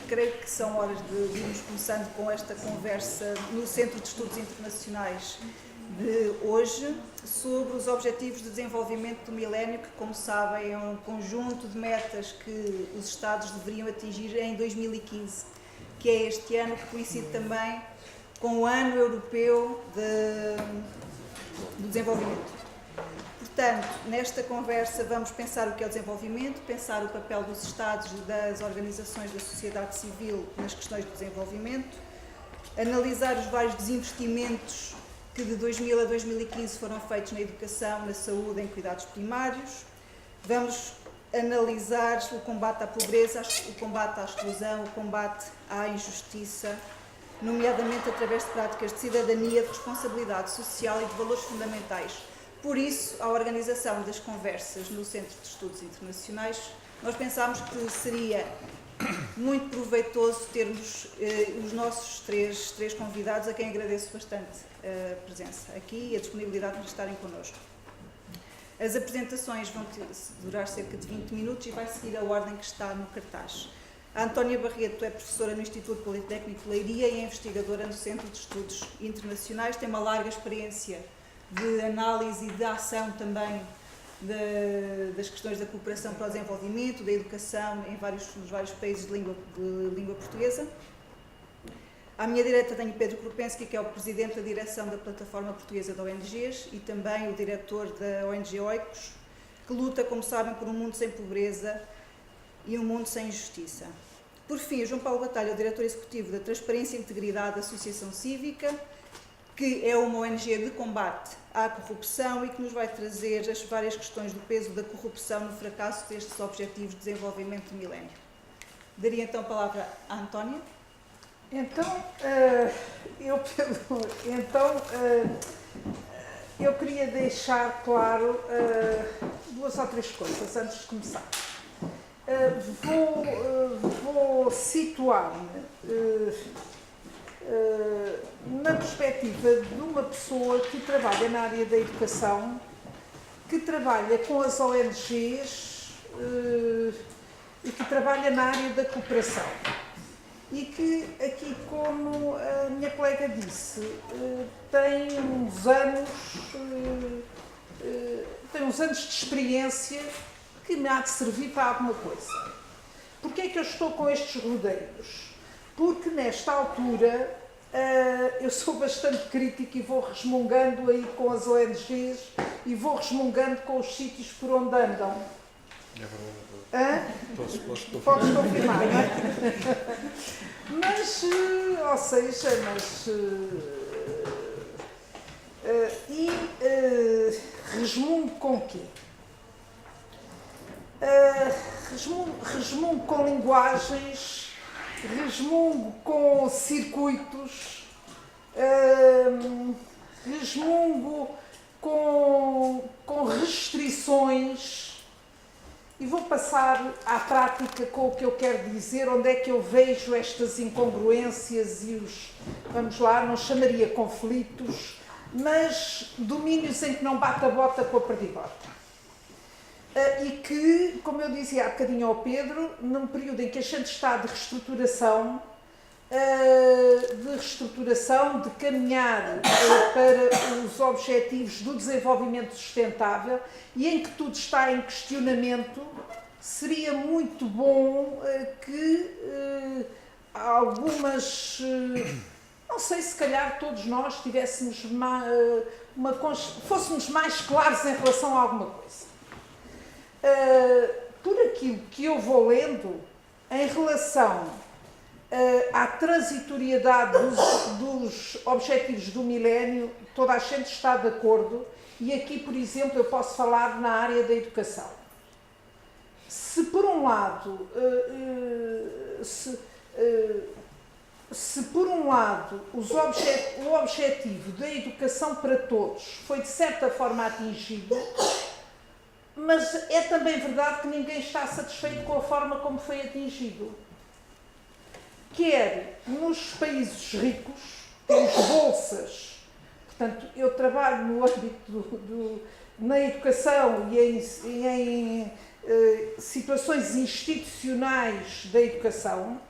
creio que são horas de irmos começando com esta conversa no Centro de Estudos Internacionais de hoje sobre os Objetivos de Desenvolvimento do Milénio, que, como sabem, é um conjunto de metas que os Estados deveriam atingir em 2015, que é este ano que coincide também com o Ano Europeu do Desenvolvimento. Portanto, nesta conversa vamos pensar o que é o desenvolvimento, pensar o papel dos Estados e das organizações da sociedade civil nas questões do desenvolvimento, analisar os vários desinvestimentos que de 2000 a 2015 foram feitos na educação, na saúde, em cuidados primários. Vamos analisar o combate à pobreza, o combate à exclusão, o combate à injustiça, nomeadamente através de práticas de cidadania, de responsabilidade social e de valores fundamentais. Por isso, a organização das conversas no Centro de Estudos Internacionais, nós pensámos que seria muito proveitoso termos os nossos três convidados, a quem agradeço bastante a presença aqui e a disponibilidade para estarem connosco. As apresentações vão durar cerca de 20 minutos e vai seguir a ordem que está no cartaz. A Antónia Barreto é professora no Instituto Politécnico de Leiria e é investigadora no Centro de Estudos Internacionais, tem uma larga experiência de análise e de ação também das questões da cooperação para o desenvolvimento, da educação nos vários países de língua portuguesa. À minha direita tenho Pedro Krupensky, que é o presidente da direção da Plataforma Portuguesa de ONGs e também o diretor da ONG Oikos, que luta, como sabem, por um mundo sem pobreza e um mundo sem injustiça. Por fim, João Paulo Batalha, o diretor executivo da Transparência e Integridade Associação Cívica, que é uma ONG de combate à corrupção e que nos vai trazer as várias questões do peso da corrupção no fracasso destes Objetivos de Desenvolvimento do Milénio. Daria então a palavra à Antónia. Eu queria deixar claro duas ou três coisas antes de começar. Vou situar-me na perspectiva de uma pessoa que trabalha na área da educação, que trabalha com as ONGs e que trabalha na área da cooperação. E que aqui, como a minha colega disse, tem uns anos de experiência que me há de servir para alguma coisa. Porquê é que eu estou com estes rodeios? Porque nesta altura eu sou bastante crítica e vou resmungando aí com as ONGs e vou resmungando com os sítios por onde andam. É verdade. Podes confirmar, não é? Resmungo com o quê? Resmungo com linguagens, resmungo com circuitos, resmungo com restrições. E vou passar à prática com o que eu quero dizer, onde é que eu vejo estas incongruências e vamos lá, não chamaria conflitos, mas domínios em que não bate a bota com a perdigota. E que, como eu dizia há bocadinho ao Pedro, num período em que a gente está de reestruturação, de caminhar para os objetivos do desenvolvimento sustentável e em que tudo está em questionamento, seria muito bom que algumas, não sei, se calhar todos nós tivéssemos fôssemos mais claros em relação a alguma coisa. Por aquilo que eu vou lendo em relação à transitoriedade dos objetivos do milénio, toda a gente está de acordo, e aqui, por exemplo, eu posso falar na área da educação. Se por um lado, o objetivo da educação para todos foi de certa forma atingido, mas é também verdade que ninguém está satisfeito com a forma como foi atingido. Quer nos países ricos, temos bolsas, portanto, eu trabalho no âmbito na educação e em situações institucionais da educação,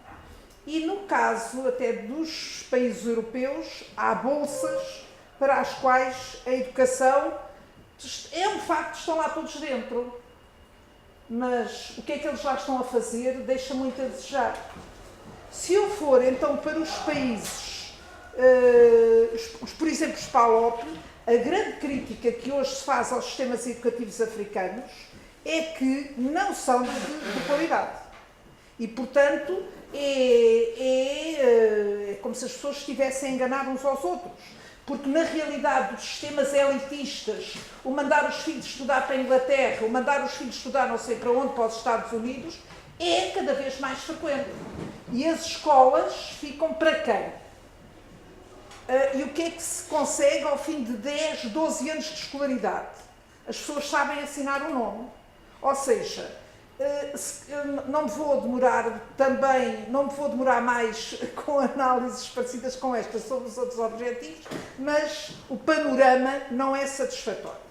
E no caso até dos países europeus, há bolsas para as quais a educação é um facto, estão lá todos dentro. Mas o que é que eles lá estão a fazer deixa muito a desejar. Se eu for então para os países, por exemplo, os PALOP, a grande crítica que hoje se faz aos sistemas educativos africanos é que não são de qualidade. E, portanto, é como se as pessoas estivessem a enganar uns aos outros. Porque, na realidade, os sistemas elitistas, o mandar os filhos estudar para a Inglaterra, o mandar os filhos estudar não sei para onde, para os Estados Unidos, é cada vez mais frequente. E as escolas ficam para quem? E o que é que se consegue ao fim de 10, 12 anos de escolaridade? As pessoas sabem assinar o nome. Ou seja, não me vou demorar mais com análises parecidas com esta sobre os outros objetivos, mas o panorama não é satisfatório.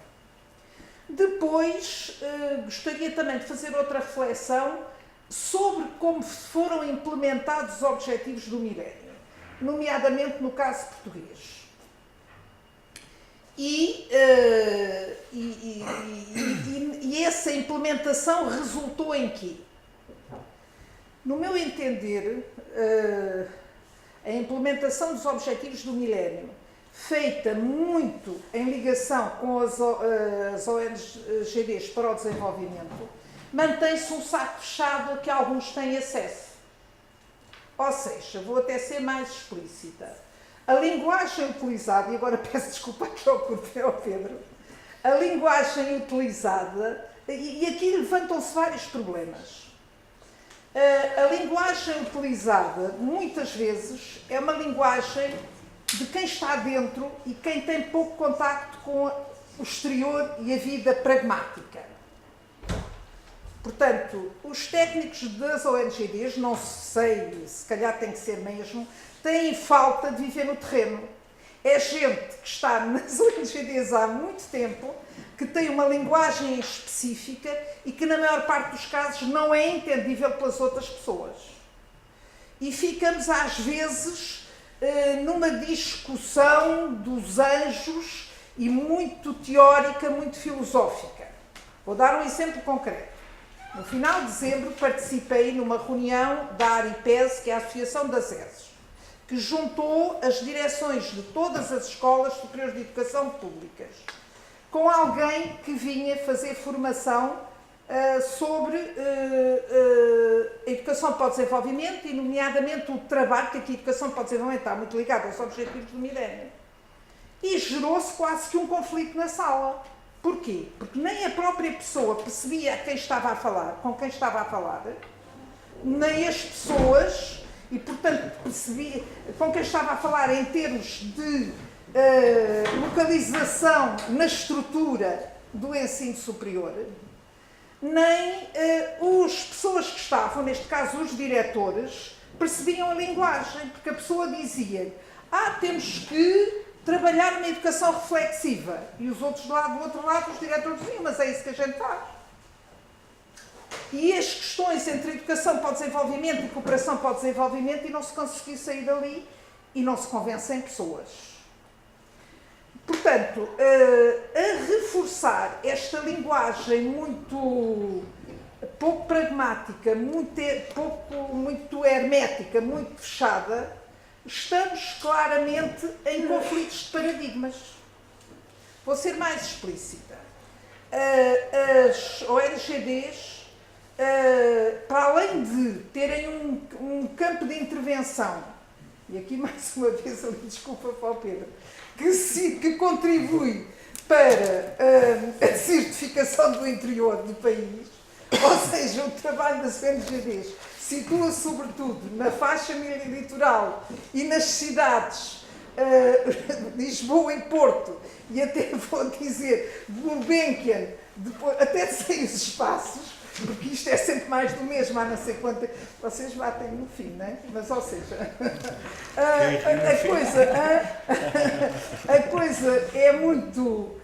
Depois, gostaria também de fazer outra reflexão sobre como foram implementados os objetivos do milénio, nomeadamente no caso português. E essa implementação resultou em quê? No meu entender, a implementação dos objetivos do milénio, feita muito em ligação com as ONGs para o desenvolvimento, mantém-se um saco fechado a que alguns têm acesso. Ou seja, vou até ser mais explícita. A linguagem utilizada, e agora peço desculpa aqui ao Pedro, a linguagem utilizada, e aqui levantam-se vários problemas. A linguagem utilizada, muitas vezes, é uma linguagem de quem está dentro e quem tem pouco contacto com o exterior e a vida pragmática. Portanto, os técnicos das ONGs, não sei, se calhar tem que ser mesmo, têm falta de viver no terreno. É gente que está nas ONGs há muito tempo, que tem uma linguagem específica e que, na maior parte dos casos, não é entendível pelas outras pessoas. E ficamos, às vezes, numa discussão dos anjos e muito teórica, muito filosófica. Vou dar um exemplo concreto. No final de dezembro, participei numa reunião da ARIPES, que é a Associação das ESES, que juntou as direções de todas as escolas superiores de educação públicas, com alguém que vinha fazer formação sobre a educação para o desenvolvimento e, nomeadamente, o trabalho, que aqui a educação para o desenvolvimento está muito ligada aos objetivos do milénio. E gerou-se quase que um conflito na sala. Porquê? Porque nem a própria pessoa percebia com quem estava a falar, nem as pessoas, e portanto percebia com quem estava a falar em termos de localização na estrutura do ensino superior, nem as pessoas que estavam, neste caso os diretores, percebiam a linguagem, porque a pessoa dizia: temos que trabalhar uma educação reflexiva. E os outros do outro lado, os diretores diziam: mas é isso que a gente faz. E as questões entre educação para o desenvolvimento e cooperação para o desenvolvimento, e não se conseguiu sair dali, e não se convencem pessoas. Portanto, a reforçar esta linguagem muito pouco pragmática, muito hermética, muito fechada, estamos claramente em conflitos de paradigmas. Vou ser mais explícita. As ONGs, para além de terem um campo de intervenção, e aqui mais uma vez ali desculpa para o Pedro, que contribui para a desertificação do interior do país, ou seja, o trabalho das ONGs situa sobretudo na faixa litoral e nas cidades de Lisboa e Porto, e até vou dizer Gulbenkian, até de 6 espaços, porque isto é sempre mais do mesmo, há não sei quanto. Vocês batem no fim, não é? Mas, ou seja, a coisa é muito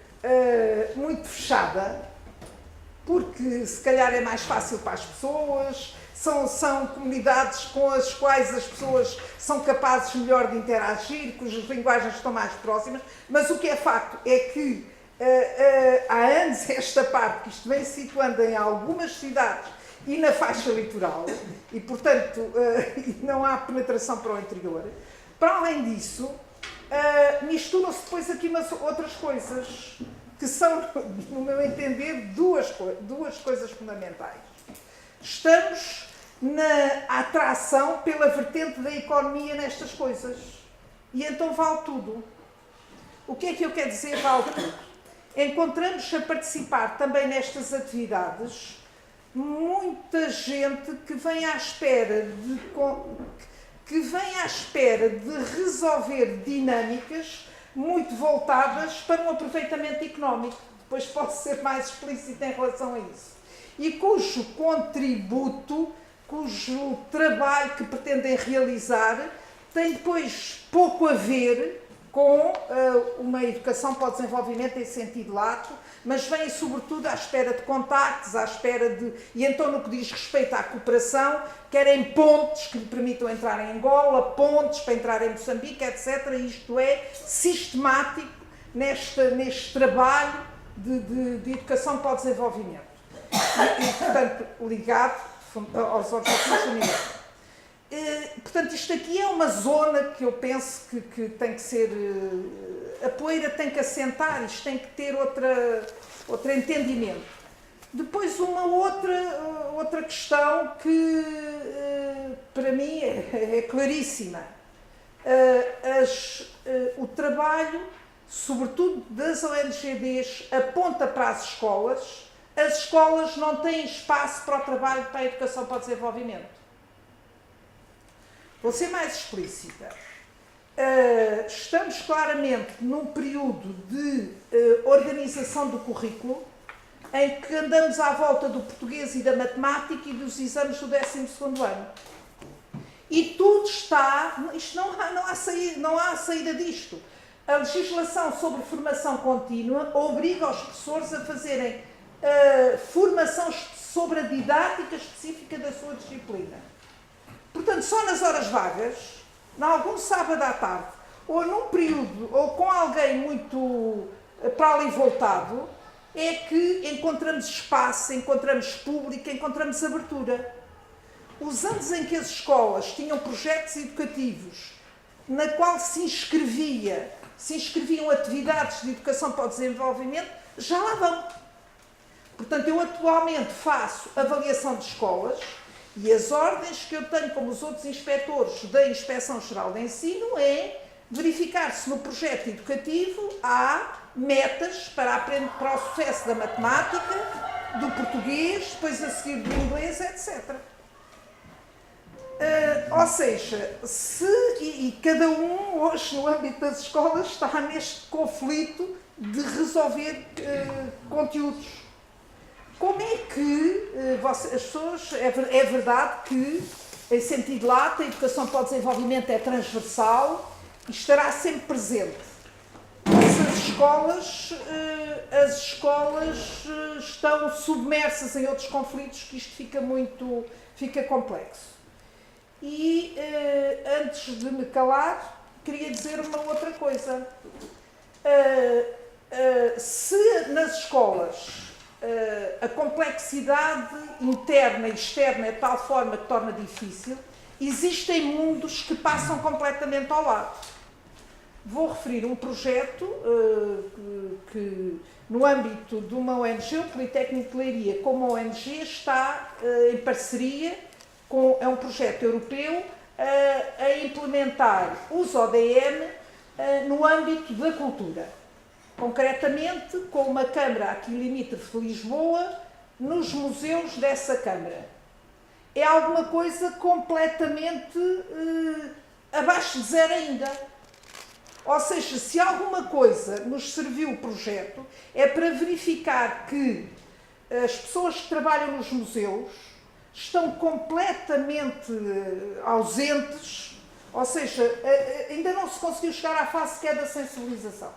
fechada, porque se calhar é mais fácil para as pessoas, são comunidades com as quais as pessoas são capazes melhor de interagir, cujas linguagens estão mais próximas, mas o que é facto é que há anos esta parte, que isto vem situando em algumas cidades e na faixa litoral, e portanto não há penetração para o interior. Para além disso, misturam-se depois aqui outras coisas, que são, no meu entender, duas coisas fundamentais. Estamos na atração pela vertente da economia nestas coisas. E então vale tudo. O que é que eu quero dizer vale tudo? Encontramos a participar também nestas atividades muita gente que vem à espera de resolver dinâmicas muito voltadas para um aproveitamento económico. Depois posso ser mais explícito em relação a isso. E cujo contributo, cujo trabalho que pretendem realizar tem depois pouco a ver com uma educação para o desenvolvimento em sentido lato, mas vem sobretudo à espera de contactos, à espera de... E então, no que diz respeito à cooperação, querem pontes que lhe permitam entrar em Angola, pontes para entrar em Moçambique, etc. Isto é sistemático neste trabalho de educação para o desenvolvimento. E portanto, ligado aos objetivos do milênio. Portanto, isto aqui é uma zona que eu penso que tem que ser... a poeira tem que assentar, isto tem que ter outro entendimento. Depois uma outra questão que para mim é claríssima. O trabalho, sobretudo das ONGs, aponta para as escolas não têm espaço para o trabalho para a educação para o desenvolvimento. Vou ser mais explícita. Estamos claramente num período de organização do currículo em que andamos à volta do português e da matemática e dos exames do 12º ano. E tudo está... Isto não há saída disto. A legislação sobre formação contínua obriga os professores a fazerem formação sobre a didática específica da sua disciplina. Portanto, só nas horas vagas, em algum sábado à tarde, ou num período, ou com alguém muito para ali voltado, é que encontramos espaço, encontramos público, encontramos abertura. Os anos em que as escolas tinham projetos educativos na qual se inscreviam atividades de educação para o desenvolvimento, já lá vão. Portanto, eu atualmente faço avaliação de escolas e as ordens que eu tenho como os outros inspectores da Inspeção-Geral de Ensino é verificar se no projeto educativo há metas para o sucesso da matemática, do português, depois a seguir do inglês, etc. Ou seja, e cada um hoje no âmbito das escolas está neste conflito de resolver conteúdos. Como é que as pessoas... É verdade que, em sentido lato, a educação para o desenvolvimento é transversal e estará sempre presente. Mas as escolas estão submersas em outros conflitos que isto fica complexo. E, antes de me calar, queria dizer uma outra coisa. Se nas escolas a complexidade interna e externa é de tal forma que torna difícil, existem mundos que passam completamente ao lado. Vou referir um projeto que no âmbito de uma ONG, o Politécnico de Leiria, como ONG, está em parceria é um projeto europeu a implementar os ODM no âmbito da cultura. Concretamente, com uma Câmara aqui limítrofe de Lisboa, nos museus dessa Câmara. É alguma coisa completamente abaixo de zero ainda. Ou seja, se alguma coisa nos serviu o projeto, é para verificar que as pessoas que trabalham nos museus estão completamente ausentes, ou seja, ainda não se conseguiu chegar à fase sequer da sensibilização.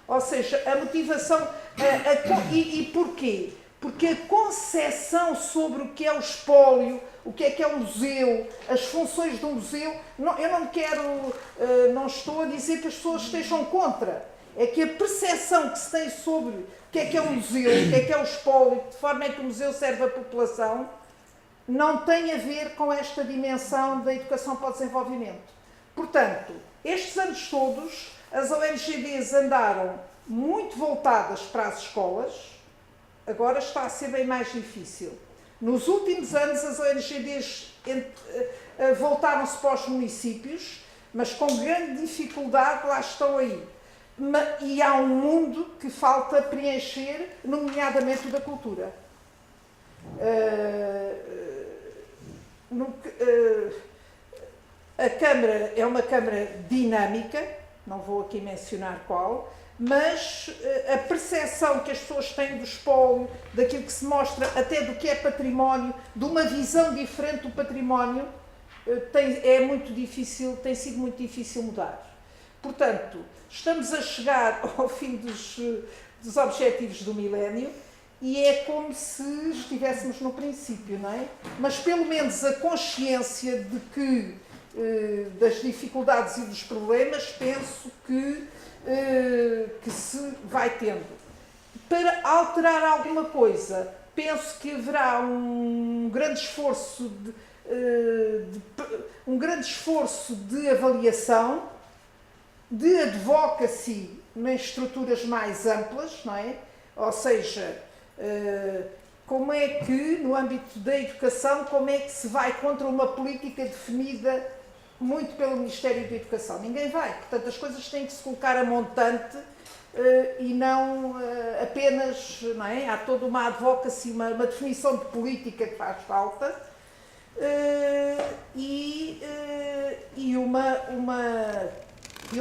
Ou seja, a motivação... E porquê? porque a concepção sobre o que é o espólio, o que é o museu, as funções do museu, eu não estou a dizer que as pessoas estejam contra, é que a percepção que se tem sobre o que é o museu, o que é o espólio, de forma é que o museu serve à população, não tem a ver com esta dimensão da educação para o desenvolvimento. Portanto, estes anos todos, as ONGDs andaram muito voltadas para as escolas, agora está a ser bem mais difícil. Nos últimos anos, as ONGDs voltaram-se para os municípios, mas com grande dificuldade lá estão aí. E há um mundo que falta preencher, nomeadamente o da cultura. A Câmara é uma Câmara dinâmica, não vou aqui mencionar qual, mas a percepção que as pessoas têm do espólio, daquilo que se mostra, até do que é património, de uma visão diferente do património, é muito difícil, tem sido muito difícil mudar. Portanto, estamos a chegar ao fim dos objetivos do milénio e é como se estivéssemos no princípio, não é? Mas pelo menos a consciência de que das dificuldades e dos problemas, penso que se vai tendo. Para alterar alguma coisa, penso que haverá um grande esforço de avaliação, de advocacy nas estruturas mais amplas, não é? Ou seja, como é que, no âmbito da educação, como é que se vai contra uma política definida muito pelo Ministério da Educação? Ninguém vai. Portanto, as coisas têm que se colocar a montante e não apenas, não é? Há toda uma advocacy, uma definição de política que faz falta e um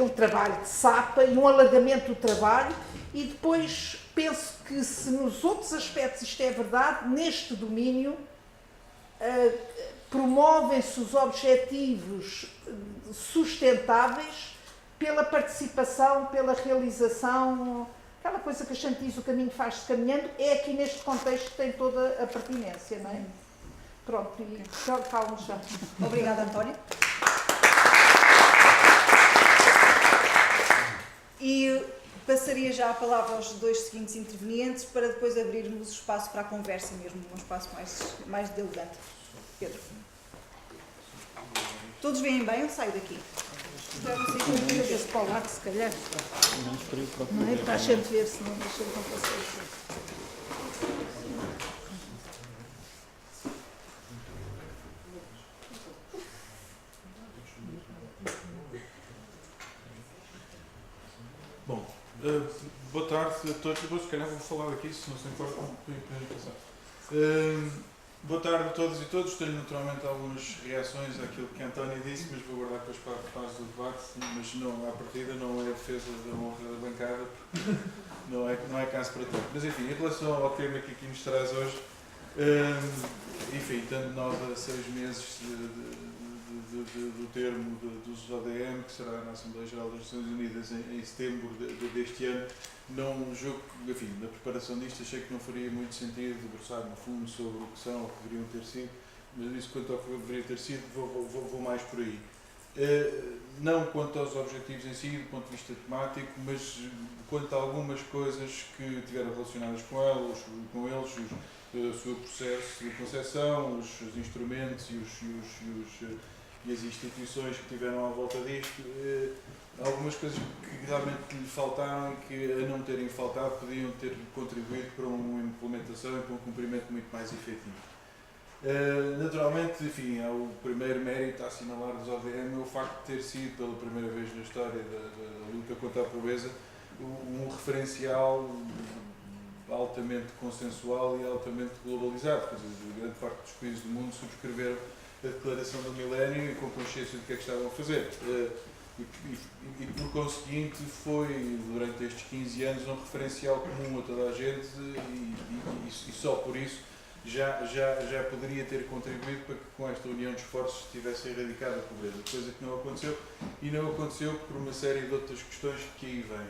trabalho de sapa e um alargamento do trabalho. E depois penso que, se nos outros aspectos isto é verdade, neste domínio promovem-se os objetivos sustentáveis pela participação, pela realização, aquela coisa que a gente diz, o caminho faz-se caminhando, é aqui neste contexto que tem toda a pertinência, não é? Pronto, e calmo já. Obrigada, António. E passaria já a palavra aos dois seguintes intervenientes para depois abrirmos espaço para a conversa mesmo, um espaço mais dialogante. Pedro. Todos veem bem ou saio daqui? Vira-se para o lado, se calhar. Não é para a gente ver, senão deixa de não passar. Bom, boa tarde a todos. Depois, se calhar, vou falar aqui, se não se importa, com a apresentação. Boa tarde a todos e todos. Tenho naturalmente algumas reações àquilo que a Antónia disse, mas vou guardar depois para a fase do debate. Mas não, à partida não é a defesa da honra da bancada, porque não é caso para tanto. Mas enfim, em relação ao tema que aqui nos traz hoje, enfim, estando nós a 6 meses do termo dos ODM, que será na Assembleia Geral das Nações Unidas em setembro deste ano, não julgo, enfim, na preparação disto achei que não faria muito sentido debruçar no fundo sobre o que são ou que deveriam ter sido, mas isso quanto ao que deveria ter sido, vou mais por aí. Não quanto aos objetivos em si, do ponto de vista temático, mas quanto a algumas coisas que tiveram relacionadas com eles, o seu processo de concepção, os instrumentos e as instituições que tiveram à volta disto, algumas coisas que realmente lhe faltaram e que, a não terem faltado, podiam ter contribuído para uma implementação e para um cumprimento muito mais efetivo. Naturalmente, enfim, o primeiro mérito a assinalar dos ODM é o facto de ter sido, pela primeira vez na história da luta contra a pobreza, um referencial altamente consensual e altamente globalizado. Quer dizer, grande parte dos países do mundo subscreveram a declaração do milénio e com consciência do que é que estavam a fazer. E por conseguinte foi, durante estes 15 anos, um referencial comum a toda a gente e só por isso já poderia ter contribuído para que com esta união de esforços se tivesse erradicado a pobreza, coisa que não aconteceu, e não aconteceu por uma série de outras questões que aí vêm.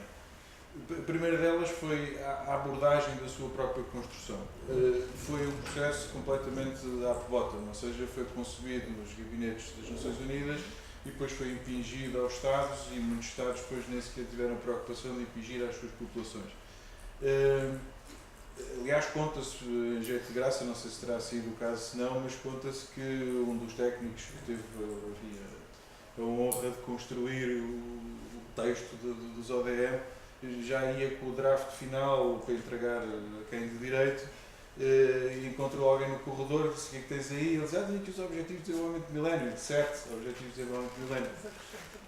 A primeira delas foi a abordagem da sua própria construção. Foi um processo completamente à bottom, ou seja, foi concebido nos gabinetes das Nações Unidas e depois foi impingido aos Estados, e muitos Estados depois nem sequer tiveram preocupação de impingir às suas populações. Aliás, conta-se, em jeito de graça, não sei se terá sido o caso se não, mas conta-se que um dos técnicos que teve a honra de construir o texto dos ODM já ia com o draft final para entregar a quem de direito, e encontrou alguém no corredor e disse: o que é que tens aí? Ele disse: tenho aqui os Objetivos de Desenvolvimento do Milénio, de 7 Objetivos de Desenvolvimento do Milénio.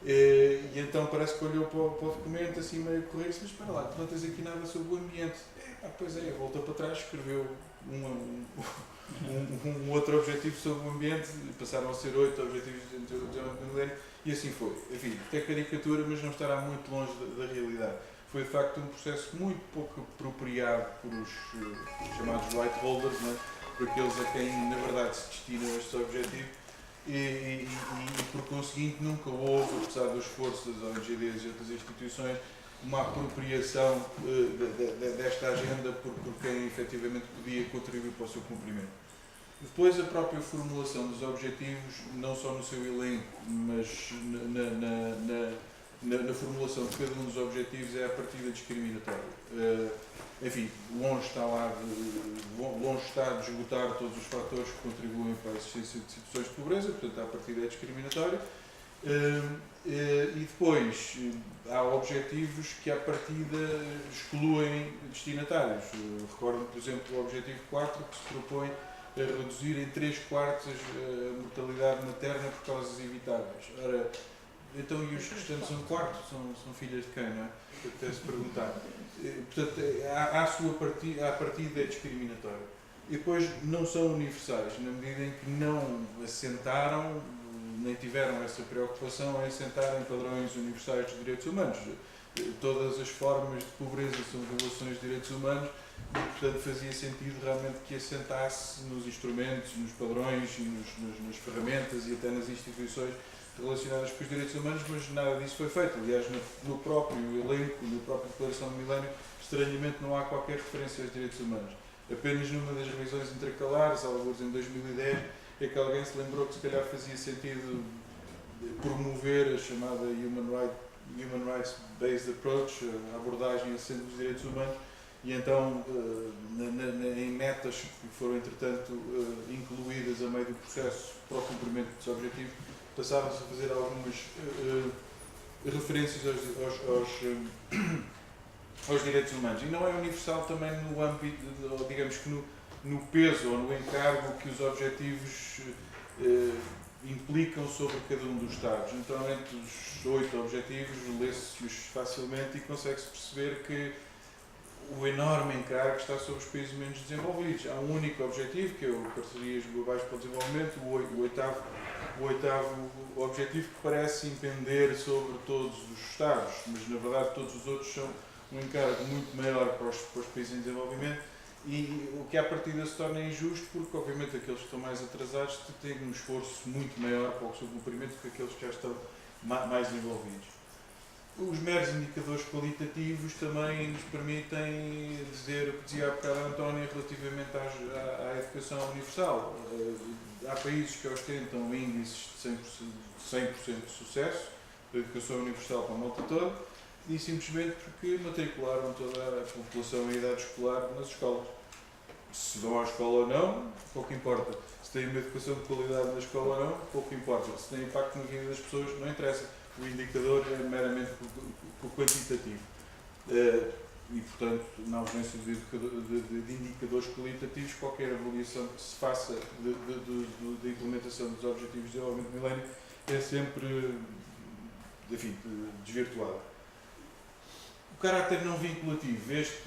E então parece que olhou para o documento assim meio correr e disse: mas espera lá, tu não tens aqui nada sobre o ambiente. Pois é, voltou para trás, escreveu um outro objetivo sobre o ambiente, passaram a ser 8 Objetivos de Desenvolvimento do Milénio, e assim foi. Enfim, é caricatura, mas não estará muito longe da realidade. Foi de facto um processo muito pouco apropriado por os chamados right holders, né? Por aqueles a quem na verdade se destinam estes objetivos, e por conseguinte nunca houve, apesar do esforço das ONGs e outras instituições, uma apropriação desta agenda por quem efetivamente podia contribuir para o seu cumprimento. Depois, a própria formulação dos objetivos, não só no seu elenco, mas na formulação de cada um dos objetivos, é a partida discriminatória. Enfim, longe está de esgotar todos os fatores que contribuem para a existência de situações de pobreza, portanto, a partida é discriminatória. E depois, há objetivos que, à partida, excluem destinatários. Recordo, por exemplo, o objetivo 4, que se propõe a reduzir em 3/4 a mortalidade materna por causas evitáveis. Ora, então, e os restantes são quartos? São filhas de quem, não é? Até-se perguntar. Portanto, a partida é discriminatória. E depois, não são universais, na medida em que não assentaram, nem tiveram essa preocupação em assentar em padrões universais dos direitos humanos. Todas as formas de pobreza são violações de direitos humanos, e, portanto, fazia sentido realmente que assentasse nos instrumentos, nos padrões, nas ferramentas e até nas instituições relacionadas com os direitos humanos, mas nada disso foi feito. Aliás, no próprio elenco, na própria Declaração do Milénio, estranhamente não há qualquer referência aos direitos humanos. Apenas numa das revisões intercalares, alguns em 2010, é que alguém se lembrou que se calhar fazia sentido promover a chamada Human Rights Based Approach, a abordagem assente dos direitos humanos, e então, em metas que foram, entretanto, incluídas a meio do processo para o cumprimento dos objetivos, passaram-se a fazer algumas referências aos direitos humanos. E não é universal também no âmbito, digamos que no peso ou no encargo que os objetivos implicam sobre cada um dos Estados. Naturalmente, os 8 objetivos, lê-se-os facilmente e consegue-se perceber que o enorme encargo está sobre os países menos desenvolvidos. Há um único objetivo, que é o Parcerias Globais para o Desenvolvimento, o oitavo objetivo, que parece impender sobre todos os Estados, mas na verdade todos os outros são um encargo muito maior para os países em desenvolvimento, e o que à partida se torna injusto, porque obviamente aqueles que estão mais atrasados têm um esforço muito maior para o seu cumprimento que aqueles que já estão mais envolvidos. Os meros indicadores qualitativos também nos permitem dizer o que dizia há bocado a Antónia relativamente à educação universal. Há países que ostentam índices de 100% de sucesso da educação universal para a malta toda, e simplesmente porque matricularam toda a população em idade escolar nas escolas. Se vão à escola ou não, pouco importa. Se têm uma educação de qualidade na escola ou não, pouco importa. Se tem impacto na vida das pessoas, não interessa. O indicador é meramente quantitativo. E, portanto, na ausência de indicadores qualitativos, qualquer avaliação que se faça da implementação dos Objetivos de Desenvolvimento do Milénio é sempre, enfim, desvirtuada. O caráter não vinculativo, este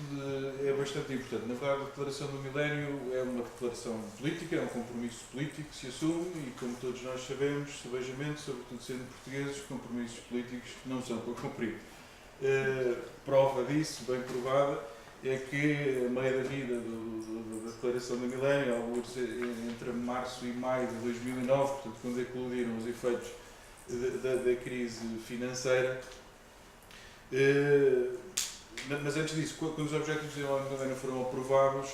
é bastante importante. Na verdade, a Declaração do Milénio é uma declaração política, é um compromisso político que se assume, e como todos nós sabemos, sabejamente, sobretudo sendo portugueses, compromissos políticos não são para cumprir. Prova disso, bem provada, é que a meio da vida da Declaração do Milénio, alguns entre março e maio de 2009, portanto, quando eclodiram os efeitos da crise financeira, mas antes disso, quando os Objetivos de Desenvolvimento Milenário foram aprovados,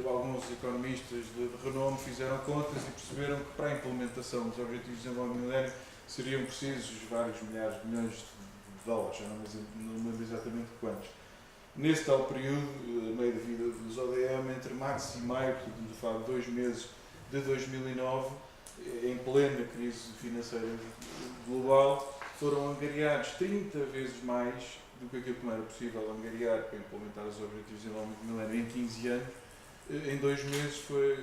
alguns economistas de renome fizeram contas e perceberam que para a implementação dos Objetivos de Desenvolvimento Milenário seriam precisos vários milhares de milhões de dólares, não lembro exatamente quantos. Nesse tal período, meio da vida dos ODM, entre março e maio, portanto, de fato, 2 meses de 2009, em plena crise financeira global, foram angariados 30 vezes mais do que aquilo que não era possível angariar para implementar os Objetivos de Desenvolvimento Milenário em 15 anos. Em 2 meses foi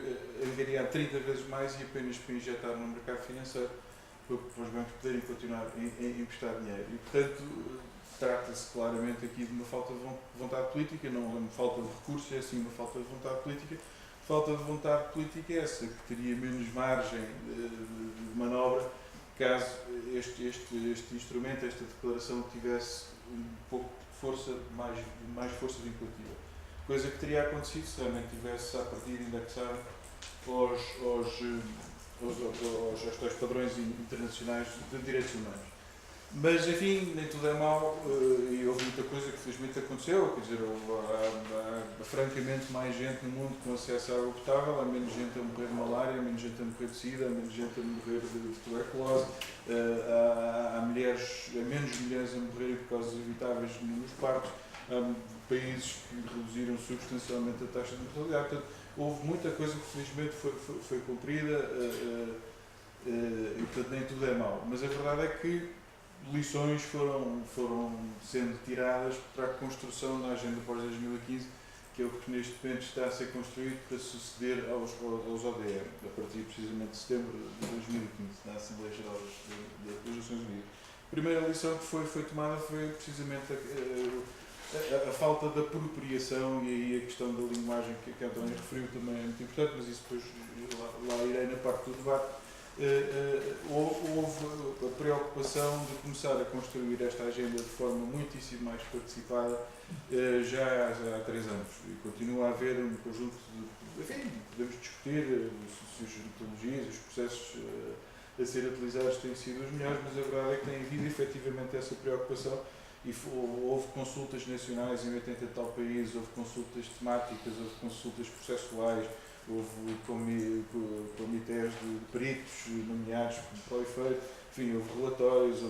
angariado 30 vezes mais e apenas para injetar no mercado financeiro para os bancos poderem continuar a emprestar dinheiro. E, portanto, trata-se claramente aqui de uma falta de vontade política, não é uma falta de recursos, é sim uma falta de vontade política. Falta de vontade política é essa, que teria menos margem de manobra caso este instrumento, esta declaração tivesse um pouco de força, mais força vinculativa. Coisa que teria acontecido se realmente tivesse a partir indexado aos padrões internacionais de direitos humanos. Mas, enfim, nem tudo é mau e houve muita coisa que felizmente aconteceu, quer dizer, há francamente mais gente no mundo com acesso à água potável, há menos gente a morrer de malária, há menos gente a morrer de sida, há menos gente a morrer de tuberculose, há menos mulheres a morrer por causas evitáveis nos partos, há países que reduziram substancialmente a taxa de mortalidade, portanto, houve muita coisa que felizmente foi cumprida e, portanto, nem tudo é mau. Mas a verdade é que lições foram sendo tiradas para a construção da Agenda pós-2015, que é o que neste momento está a ser construído para suceder aos ODM, a partir precisamente de setembro de 2015, na Assembleia Geral das Nações Unidas. A primeira lição que foi tomada foi precisamente a falta de apropriação, e aí a questão da linguagem que a Antónia referiu também é muito importante, mas isso depois lá irei na parte do debate. Houve a preocupação de começar a construir esta agenda de forma muitíssimo mais participada já há 3 anos e continua a haver um conjunto de, enfim, podemos discutir se as metodologias, os processos a serem utilizados têm sido os melhores, mas a verdade é que tem havido efetivamente essa preocupação e houve consultas nacionais em 80 e tal países, houve consultas temáticas, houve consultas processuais, houve comitês de peritos nomeados para o efeito, enfim, houve relatórios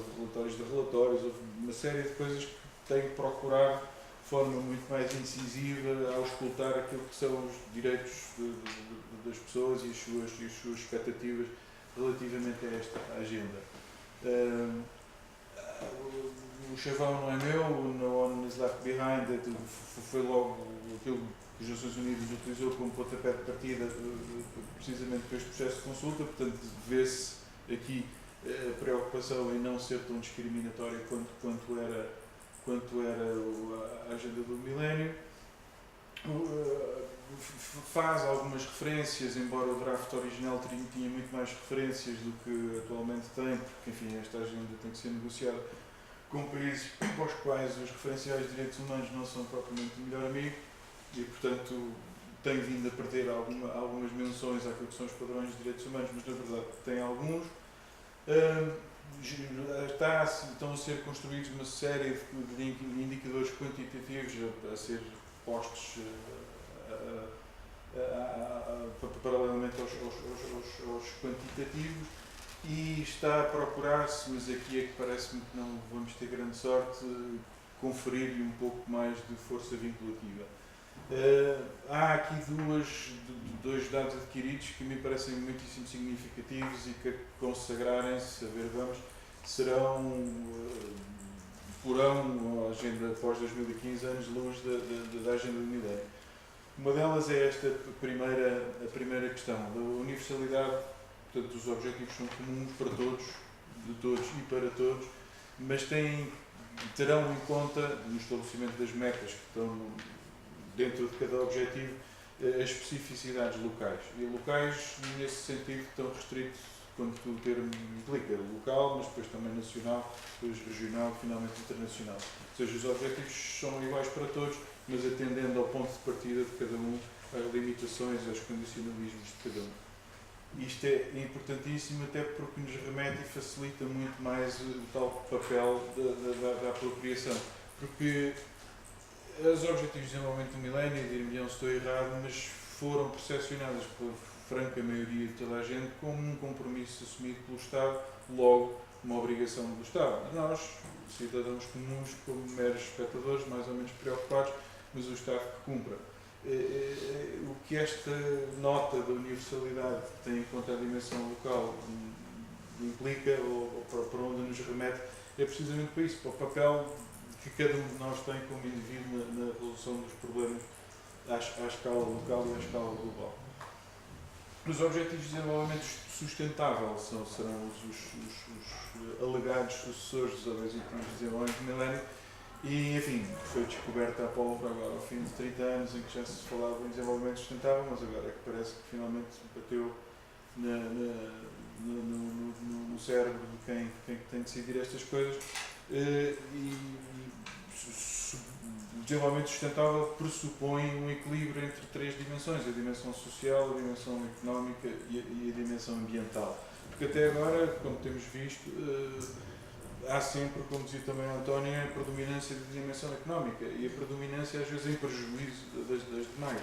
de relatórios, houve uma série de coisas que têm que procurar de forma muito mais incisiva ao escutar aquilo que são os direitos das pessoas e as suas expectativas relativamente a esta agenda. O chavão não é meu, no one is left behind, foi logo aquilo que as Nações Unidas utilizou como pontapé de partida precisamente para este processo de consulta, portanto vê-se aqui a preocupação em não ser tão discriminatória quanto era a agenda do milénio. Faz algumas referências, embora o draft original tinha muito mais referências do que atualmente tem, porque enfim, esta agenda tem que ser negociada com países para os quais os referenciais de direitos humanos não são propriamente o melhor amigo e, portanto, tem vindo a perder algumas menções àquilo que são os padrões de direitos humanos, mas na verdade tem alguns. Estão a ser construídos uma série de indicadores quantitativos a ser postos paralelamente aos quantitativos e está a procurar-se, mas aqui é que parece-me que não vamos ter grande sorte, conferir-lhe um pouco mais de força vinculativa. Há aqui dois dados adquiridos que me parecem muitíssimo significativos e que, consagrarem-se, a ver, vamos, porão a agenda pós 2015 anos-luz da agenda do milénio. Uma delas é esta a primeira questão, da universalidade. Portanto, os objetivos são comuns para todos, de todos e para todos, mas terão em conta, no estabelecimento das metas que estão dentro de cada objetivo, as especificidades locais. E locais, nesse sentido, estão restritos quanto o termo implica, local, mas depois também nacional, depois regional e finalmente internacional. Ou seja, os objetivos são iguais para todos, mas atendendo ao ponto de partida de cada um, às limitações e aos condicionalismos de cada um. Isto é importantíssimo até porque nos remete e facilita muito mais o tal papel da apropriação, porque Os Objetivos de Desenvolvimento do Milénio, dir-me-ão se estou errado, mas foram percepcionados pela franca maioria de toda a gente como um compromisso assumido pelo Estado, logo uma obrigação do Estado. E nós, cidadãos comuns, como meros espectadores, mais ou menos preocupados, mas o Estado que cumpra. O que esta nota da universalidade que tem em conta a dimensão local implica, ou para onde nos remete, é precisamente para isso, para o papel que cada um de nós tem como indivíduo na resolução dos problemas à escala local e à escala global. Os Objetivos de Desenvolvimento Sustentável serão os alegados sucessores dos Objetivos de Desenvolvimento do Milénio e, enfim, foi descoberta a pólvora agora ao fim de 30 anos em que já se falava em desenvolvimento sustentável, mas agora é que parece que finalmente bateu no cérebro de quem tem de decidir estas coisas. O desenvolvimento sustentável pressupõe um equilíbrio entre três dimensões, a dimensão social, a dimensão económica e a dimensão ambiental. Porque até agora, como temos visto, há sempre, como dizia também a Antónia, a predominância da dimensão económica e a predominância às vezes em prejuízo das demais.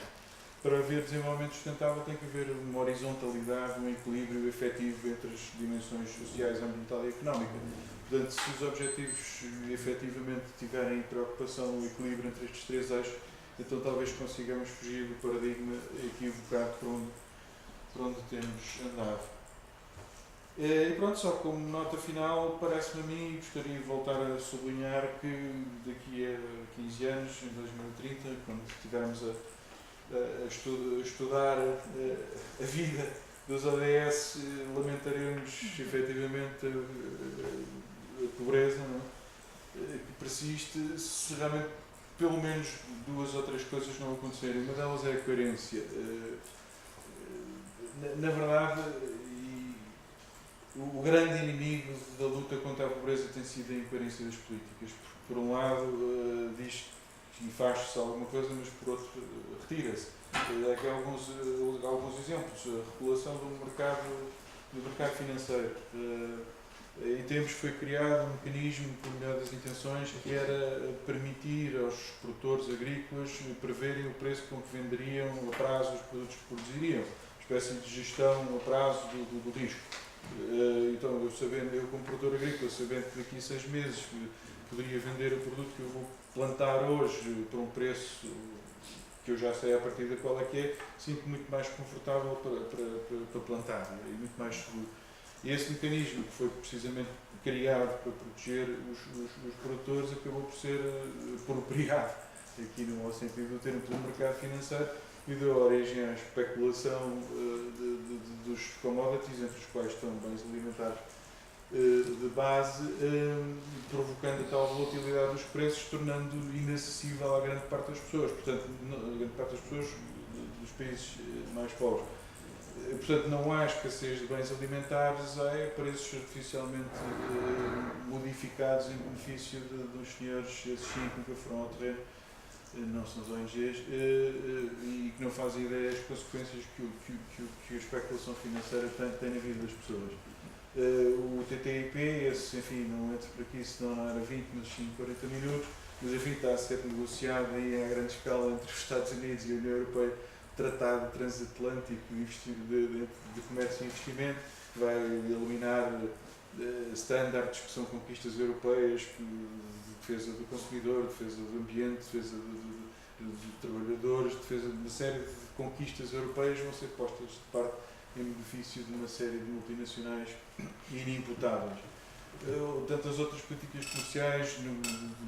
Para haver desenvolvimento sustentável tem que haver uma horizontalidade, um equilíbrio efetivo entre as dimensões sociais, ambiental e económica. Portanto, se os objetivos efetivamente tiverem preocupação no equilíbrio entre estes três eixos, então talvez consigamos fugir do paradigma equivocado por onde temos andado. E pronto, só como nota final, parece-me a mim, e gostaria de voltar a sublinhar que daqui a 15 anos, em 2030, quando estivermos a estudar a vida dos ODS, lamentaremos efetivamente a pobreza, não é? Que persiste se realmente pelo menos duas ou três coisas não acontecerem. Uma delas é a coerência. Na verdade, o grande inimigo da luta contra a pobreza tem sido a incoerência das políticas. Por um lado, diz e faz-se alguma coisa, mas por outro, retira-se. Aqui há alguns exemplos. A regulação do mercado financeiro. Em tempos foi criado um mecanismo, por melhor das intenções, que era permitir aos produtores agrícolas preverem o preço com que venderiam a prazo os produtos que produziriam. Uma espécie de gestão a prazo do risco. Então, eu como produtor agrícola, sabendo que daqui a 6 meses poderia vender o produto que eu vou plantar hoje por um preço que eu já sei a partir da qual é que é, sinto muito mais confortável para plantar e muito mais seguro. E esse mecanismo que foi precisamente criado para proteger os produtores acabou por ser apropriado, aqui no sentido do termo, pelo mercado financeiro e deu origem à especulação dos commodities, entre os quais estão bens alimentares de base, provocando a tal volatilidade dos preços, tornando inacessível à grande parte das pessoas, portanto, a grande parte das pessoas dos países mais pobres. Portanto, não há escassez de bens alimentares, há preços artificialmente modificados em benefício dos senhores, esses sim que nunca foram ao terreno, não são as ONGs, e que não fazem ideia das consequências que a especulação financeira tem na vida das pessoas. O TTIP, esse, enfim, não entro por aqui, senão não era 20, mas sim 40 minutos, mas enfim, está a ser negociado aí à grande escala entre os Estados Unidos e a União Europeia, tratado transatlântico de comércio e investimento, que vai eliminar standards que são conquistas europeias de defesa do consumidor, defesa do ambiente, defesa de trabalhadores, defesa de uma série de conquistas europeias vão ser postas de parte em benefício de uma série de multinacionais inimputáveis. Tantas outras políticas comerciais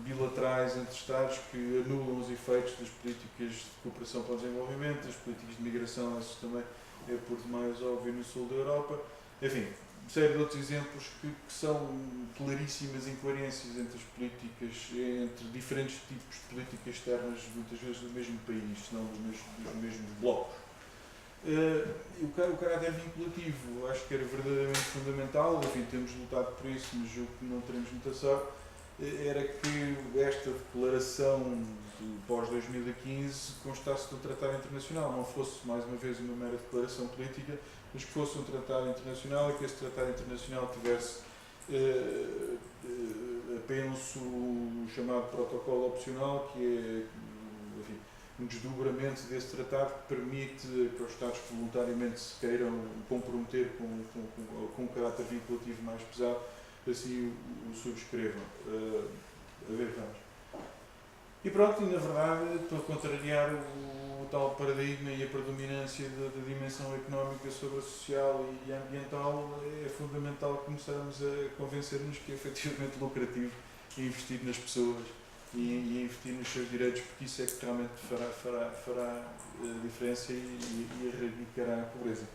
bilaterais entre Estados que anulam os efeitos das políticas de cooperação para o desenvolvimento, das políticas de migração, isso também é por demais óbvio no sul da Europa. Enfim, uma série de outros exemplos que são claríssimas incoerências entre as políticas, entre diferentes tipos de políticas externas, muitas vezes do mesmo país, se não dos mesmos blocos. O caráter vinculativo acho que era verdadeiramente fundamental, enfim, temos lutado por isso, mas julgo que não teremos muita sorte, era que esta declaração do pós-2015 constasse do Tratado Internacional, não fosse mais uma vez uma mera declaração política, mas que fosse um Tratado Internacional e que esse Tratado Internacional tivesse apenas o chamado protocolo opcional, que é enfim, um desdobramento desse tratado que permite que os Estados que voluntariamente se queiram comprometer com um caráter vinculativo mais pesado, assim o subscrevam. A ver, vamos. E pronto, e na verdade, para contrariar o tal paradigma e a predominância da dimensão económica sobre a social e ambiental, é fundamental começarmos a convencer-nos que é efetivamente lucrativo investir nas pessoas e investir nos seus direitos, porque isso é que realmente fará diferença e erradicará a pobreza.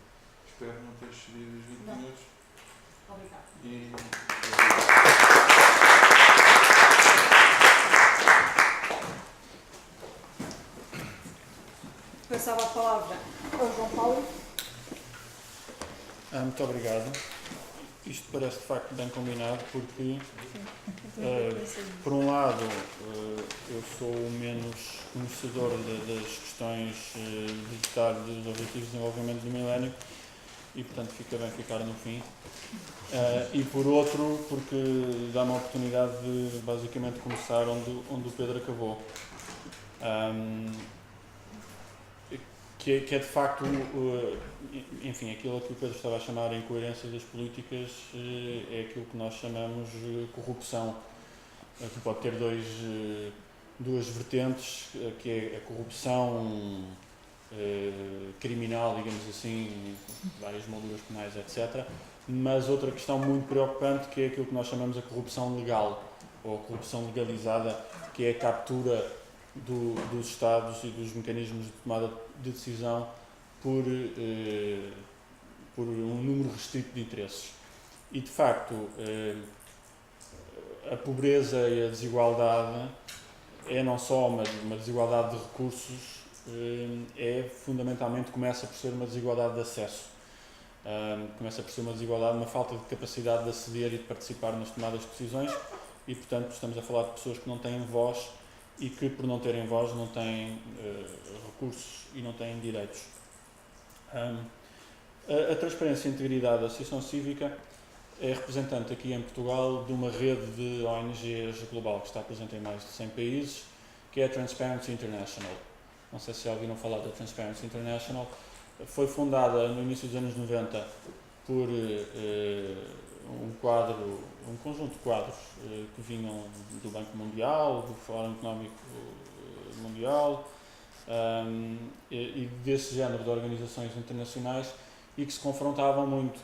Espero não ter excedido os 20 minutos. Obrigada. Passava a palavra ao João Paulo. Muito obrigado. Isto parece de facto bem combinado porque, por um lado, eu sou o menos conhecedor das questões de detalhe dos Objetivos de Desenvolvimento do Milénio e, portanto, fica bem ficar no fim. E por outro, porque dá uma oportunidade de basicamente começar onde o Pedro acabou. Que é de facto, enfim, aquilo que o Pedro estava a chamar a incoerência das políticas é aquilo que nós chamamos de corrupção, que pode ter duas vertentes, que é a corrupção criminal, digamos assim, várias molduras penais, etc. Mas outra questão muito preocupante, que é aquilo que nós chamamos de corrupção legal, ou corrupção legalizada, que é a captura dos Estados e dos mecanismos de tomada de decisão por um número restrito de interesses. E, de facto, a pobreza e a desigualdade é não só uma desigualdade de recursos, fundamentalmente começa por ser uma desigualdade de acesso. Começa por ser uma desigualdade, uma falta de capacidade de aceder e de participar nas tomadas de decisões e, portanto, estamos a falar de pessoas que não têm voz e que, por não terem voz, não têm recursos e não têm direitos. A Transparência e Integridade da Associação Cívica é representante aqui em Portugal de uma rede de ONGs global que está presente em mais de 100 países, que é a Transparency International. Não sei se já ouviram falar da Transparency International. Foi fundada no início dos anos 90 por um conjunto de quadros que vinham do Banco Mundial, do Fórum Económico Mundial e desse género de organizações internacionais e que se confrontavam muito,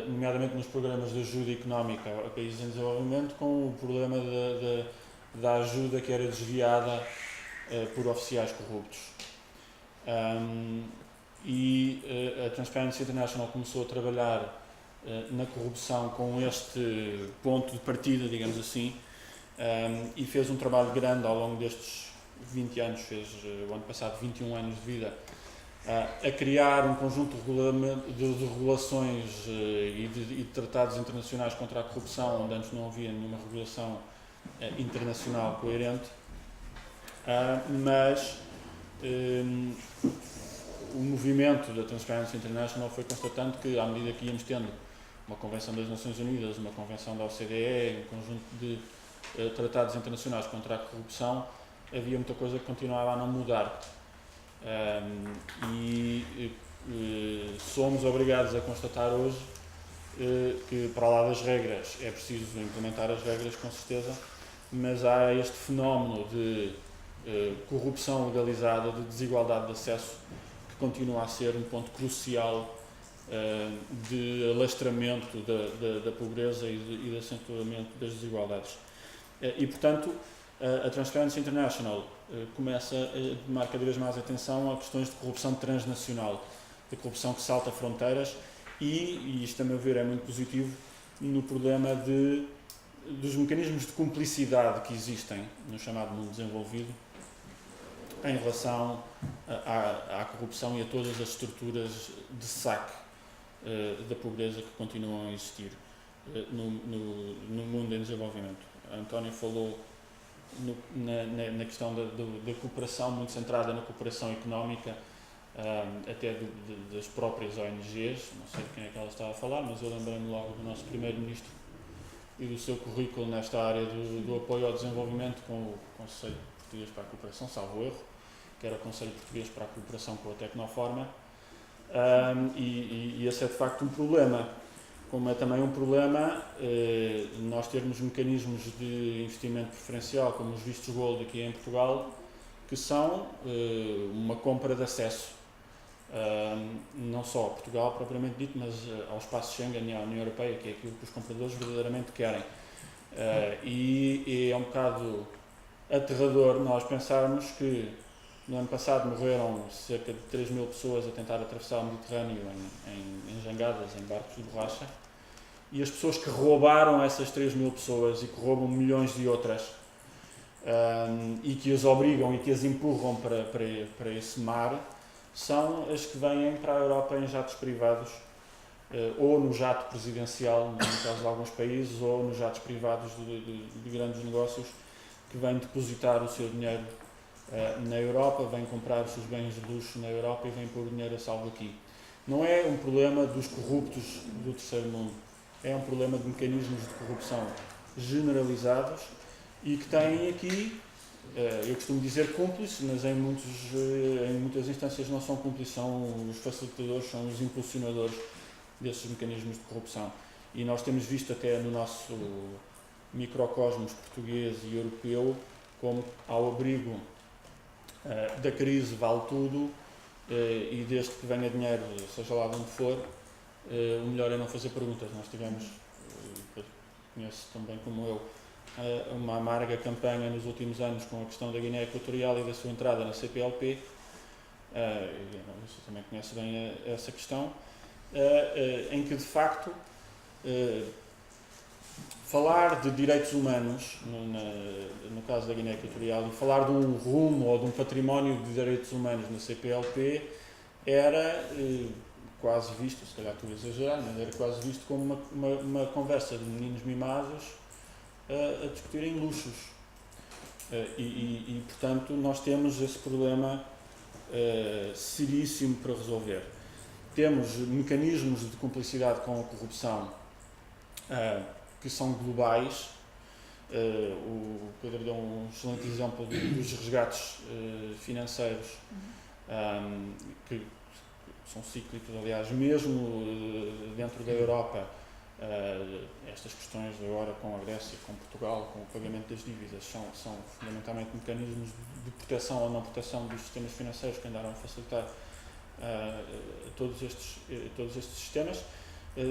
nomeadamente nos programas de ajuda económica a países em desenvolvimento, com o problema da ajuda que era desviada por oficiais corruptos. A Transparency International começou a trabalhar na corrupção com este ponto de partida, digamos assim, e fez um trabalho grande ao longo destes 20 anos, fez o ano passado 21 anos de vida, a criar um conjunto de regulações e de tratados internacionais contra a corrupção, onde antes não havia nenhuma regulação internacional coerente, mas o movimento da Transparency International foi constatando que, à medida que íamos tendo uma Convenção das Nações Unidas, uma Convenção da OCDE, um conjunto de tratados internacionais contra a corrupção, havia muita coisa que continuava a não mudar. Somos obrigados a constatar hoje que, para lá das regras, é preciso implementar as regras, com certeza, mas há este fenómeno de corrupção legalizada, de desigualdade de acesso, que continua a ser um ponto crucial de alastramento da pobreza e de acentuamento das desigualdades. E, portanto, a Transparency International começa a tomar cada vez mais atenção a questões de corrupção transnacional, de corrupção que salta fronteiras e isto, a meu ver, é muito positivo no problema dos mecanismos de cumplicidade que existem no chamado mundo desenvolvido em relação à corrupção e a todas as estruturas de saque da pobreza que continuam a existir no mundo em desenvolvimento. A António falou na questão da cooperação, muito centrada na cooperação económica, até das próprias ONGs, não sei de quem é que ela estava a falar, mas eu lembrei-me logo do nosso Primeiro-Ministro e do seu currículo nesta área do apoio ao desenvolvimento com o Conselho Português para a Cooperação, salvo erro, que era o Conselho Português para a Cooperação com a Tecnoforma, e esse é de facto um problema. Como é também um problema nós termos mecanismos de investimento preferencial, como os vistos Gold aqui em Portugal, que são uma compra de acesso, não só a Portugal propriamente dito, mas ao espaço Schengen e à União Europeia, que é aquilo que os compradores verdadeiramente querem. E é um bocado aterrador nós pensarmos que no ano passado morreram cerca de 3 mil pessoas a tentar atravessar o Mediterrâneo em jangadas, em barcos de borracha, e as pessoas que roubaram essas 3 mil pessoas e que roubam milhões de outras, e que as obrigam e que as empurram para esse mar, são as que vêm para a Europa em jatos privados, ou no jato presidencial, no caso de alguns países, ou nos jatos privados de grandes negócios, que vêm depositar o seu dinheiro na Europa, vêm comprar os seus bens de luxo na Europa e vêm pôr o dinheiro a salvo aqui. Não é um problema dos corruptos do terceiro mundo, é um problema de mecanismos de corrupção generalizados e que têm aqui, eu costumo dizer cúmplices, mas em muitas instâncias não são cúmplices, são os facilitadores, são os impulsionadores desses mecanismos de corrupção. E nós temos visto até no nosso microcosmos português e europeu como, ao abrigo da crise, vale tudo, e desde que venha dinheiro, seja lá de onde for, o melhor é não fazer perguntas. Nós tivemos, conheço tão bem como eu, uma amarga campanha nos últimos anos com a questão da Guiné Equatorial e da sua entrada na CPLP, você também conhece bem essa questão, em que de facto falar de direitos humanos, no caso da Guiné Equatorial, e falar de um rumo ou de um património de direitos humanos na CPLP era quase visto, se calhar estou a exagerar, mas era quase visto como uma conversa de meninos mimados a discutirem luxos. E, portanto, nós temos esse problema seríssimo para resolver. Temos mecanismos de cumplicidade com a corrupção que são globais. O Pedro deu um excelente exemplo dos resgates financeiros, que são cíclicos, aliás, mesmo dentro da Europa. Estas questões agora com a Grécia, com Portugal, com o pagamento das dívidas, são fundamentalmente mecanismos de proteção ou não proteção dos sistemas financeiros que andaram a facilitar todos estes sistemas.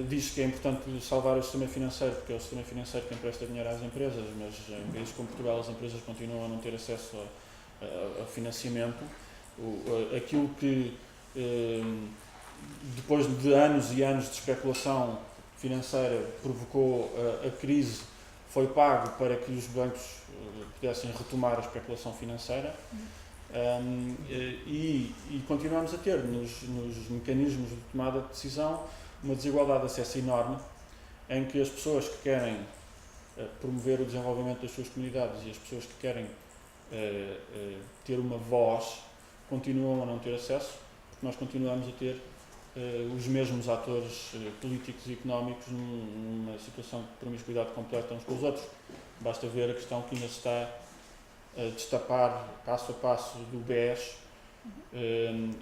Diz que é importante salvar o sistema financeiro, porque é o sistema financeiro que empresta dinheiro às empresas, mas em países como Portugal as empresas continuam a não ter acesso a financiamento. Aquilo que, depois de anos e anos de especulação financeira, provocou a crise, foi pago para que os bancos pudessem retomar a especulação financeira. E continuamos a ter nos mecanismos de tomada de decisão uma desigualdade de acesso enorme, em que as pessoas que querem promover o desenvolvimento das suas comunidades e as pessoas que querem ter uma voz continuam a não ter acesso, porque nós continuamos a ter os mesmos atores políticos e económicos numa situação de promiscuidade completa uns com os outros. Basta ver a questão que ainda se está a destapar passo a passo do BES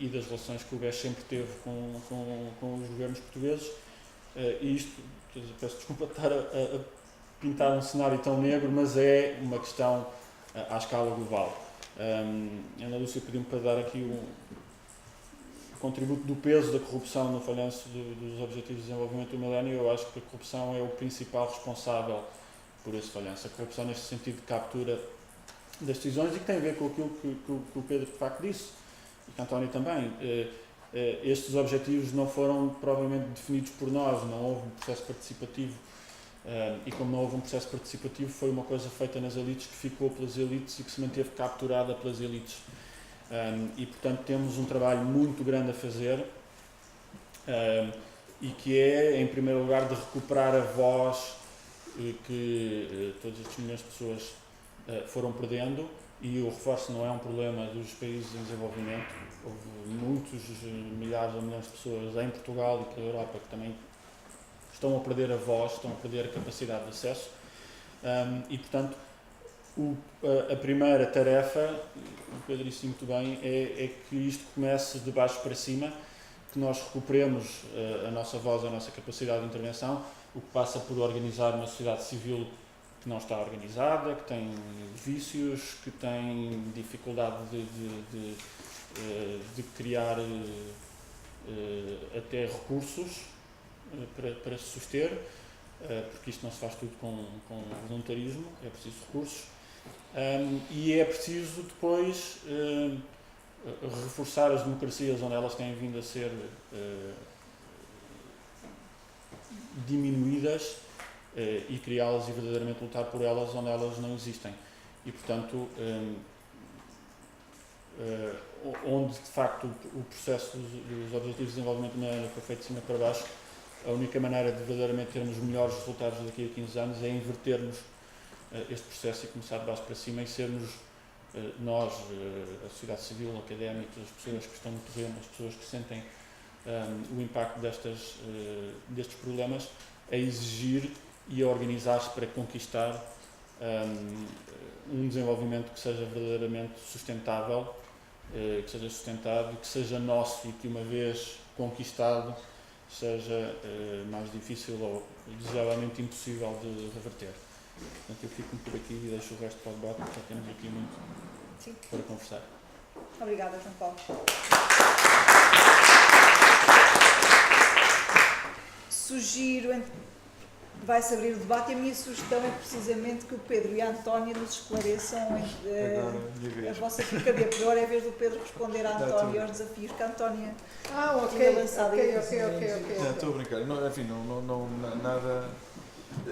e das relações que o BES sempre teve com os governos portugueses. E isto, peço desculpa de estar a pintar um cenário tão negro, mas é uma questão à escala global. A Ana Lúcia pediu-me para dar aqui o contributo do peso da corrupção no falhanço dos Objetivos de Desenvolvimento do Milénio. Eu acho que a corrupção é o principal responsável por esse falhanço. A corrupção neste sentido de captura das decisões, e que tem a ver com aquilo que o Pedro de facto disse, e que António também. Estes objetivos não foram provavelmente definidos por nós, não houve um processo participativo, e como não houve um processo participativo, foi uma coisa feita nas elites, que ficou pelas elites e que se manteve capturada pelas elites. E portanto temos um trabalho muito grande a fazer, e que é, em primeiro lugar, de recuperar a voz que todos estes milhões de pessoas foram perdendo. E o reforço não é um problema dos países em desenvolvimento. Houve muitos milhares ou milhões de pessoas em Portugal e pela Europa que também estão a perder a voz, estão a perder a capacidade de acesso, e portanto A primeira tarefa, o Pedro disse muito bem, é que isto comece de baixo para cima, que nós recuperemos a nossa voz, a nossa capacidade de intervenção, o que passa por organizar uma sociedade civil que não está organizada, que tem vícios, que tem dificuldade de criar até recursos para se suster, porque isto não se faz tudo com voluntarismo, é preciso recursos. E é preciso depois reforçar as democracias onde elas têm vindo a ser diminuídas e criá-las e verdadeiramente lutar por elas onde elas não existem. E, portanto, onde de facto o processo dos Objetivos de Desenvolvimento Milenial foi feito de cima para baixo, a única maneira de verdadeiramente termos melhores resultados daqui a 15 anos é invertermos este processo e começar de baixo para cima e sermos nós, a sociedade civil, académicos, as pessoas que estão no terreno, as pessoas que sentem o impacto destes problemas, a exigir e a organizar-se para conquistar um desenvolvimento que seja verdadeiramente sustentável, que seja sustentado, que seja nosso e que, uma vez conquistado, seja mais difícil ou desejavelmente impossível de reverter. Portanto, eu fico por aqui e deixo o resto para o debate, porque já temos aqui muito para conversar. Obrigada, João Paulo. Sugiro, vai-se abrir o debate e a minha sugestão é precisamente que o Pedro e a Antónia nos esclareçam a vossa brincadeira, porque agora é a vez do Pedro responder à Antónia aos desafios que a Antónia tinha lançado. Ok. Não, estou a brincar. Não, enfim, não, nada...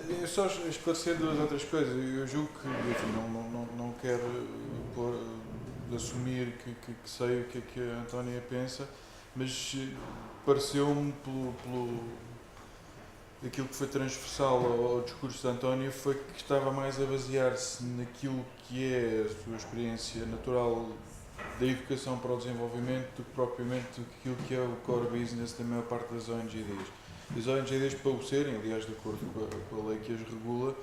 Eu só esclarecer duas outras coisas. Eu julgo que, enfim, não quero assumir que sei o que é que a Antónia pensa, mas pareceu-me aquilo que foi transversal ao discurso da Antónia foi que estava mais a basear-se naquilo que é a sua experiência natural da educação para o desenvolvimento do que propriamente aquilo que é o core business da maior parte das ONGs. As ONGs, para o serem, aliás, de acordo com a lei que as regula,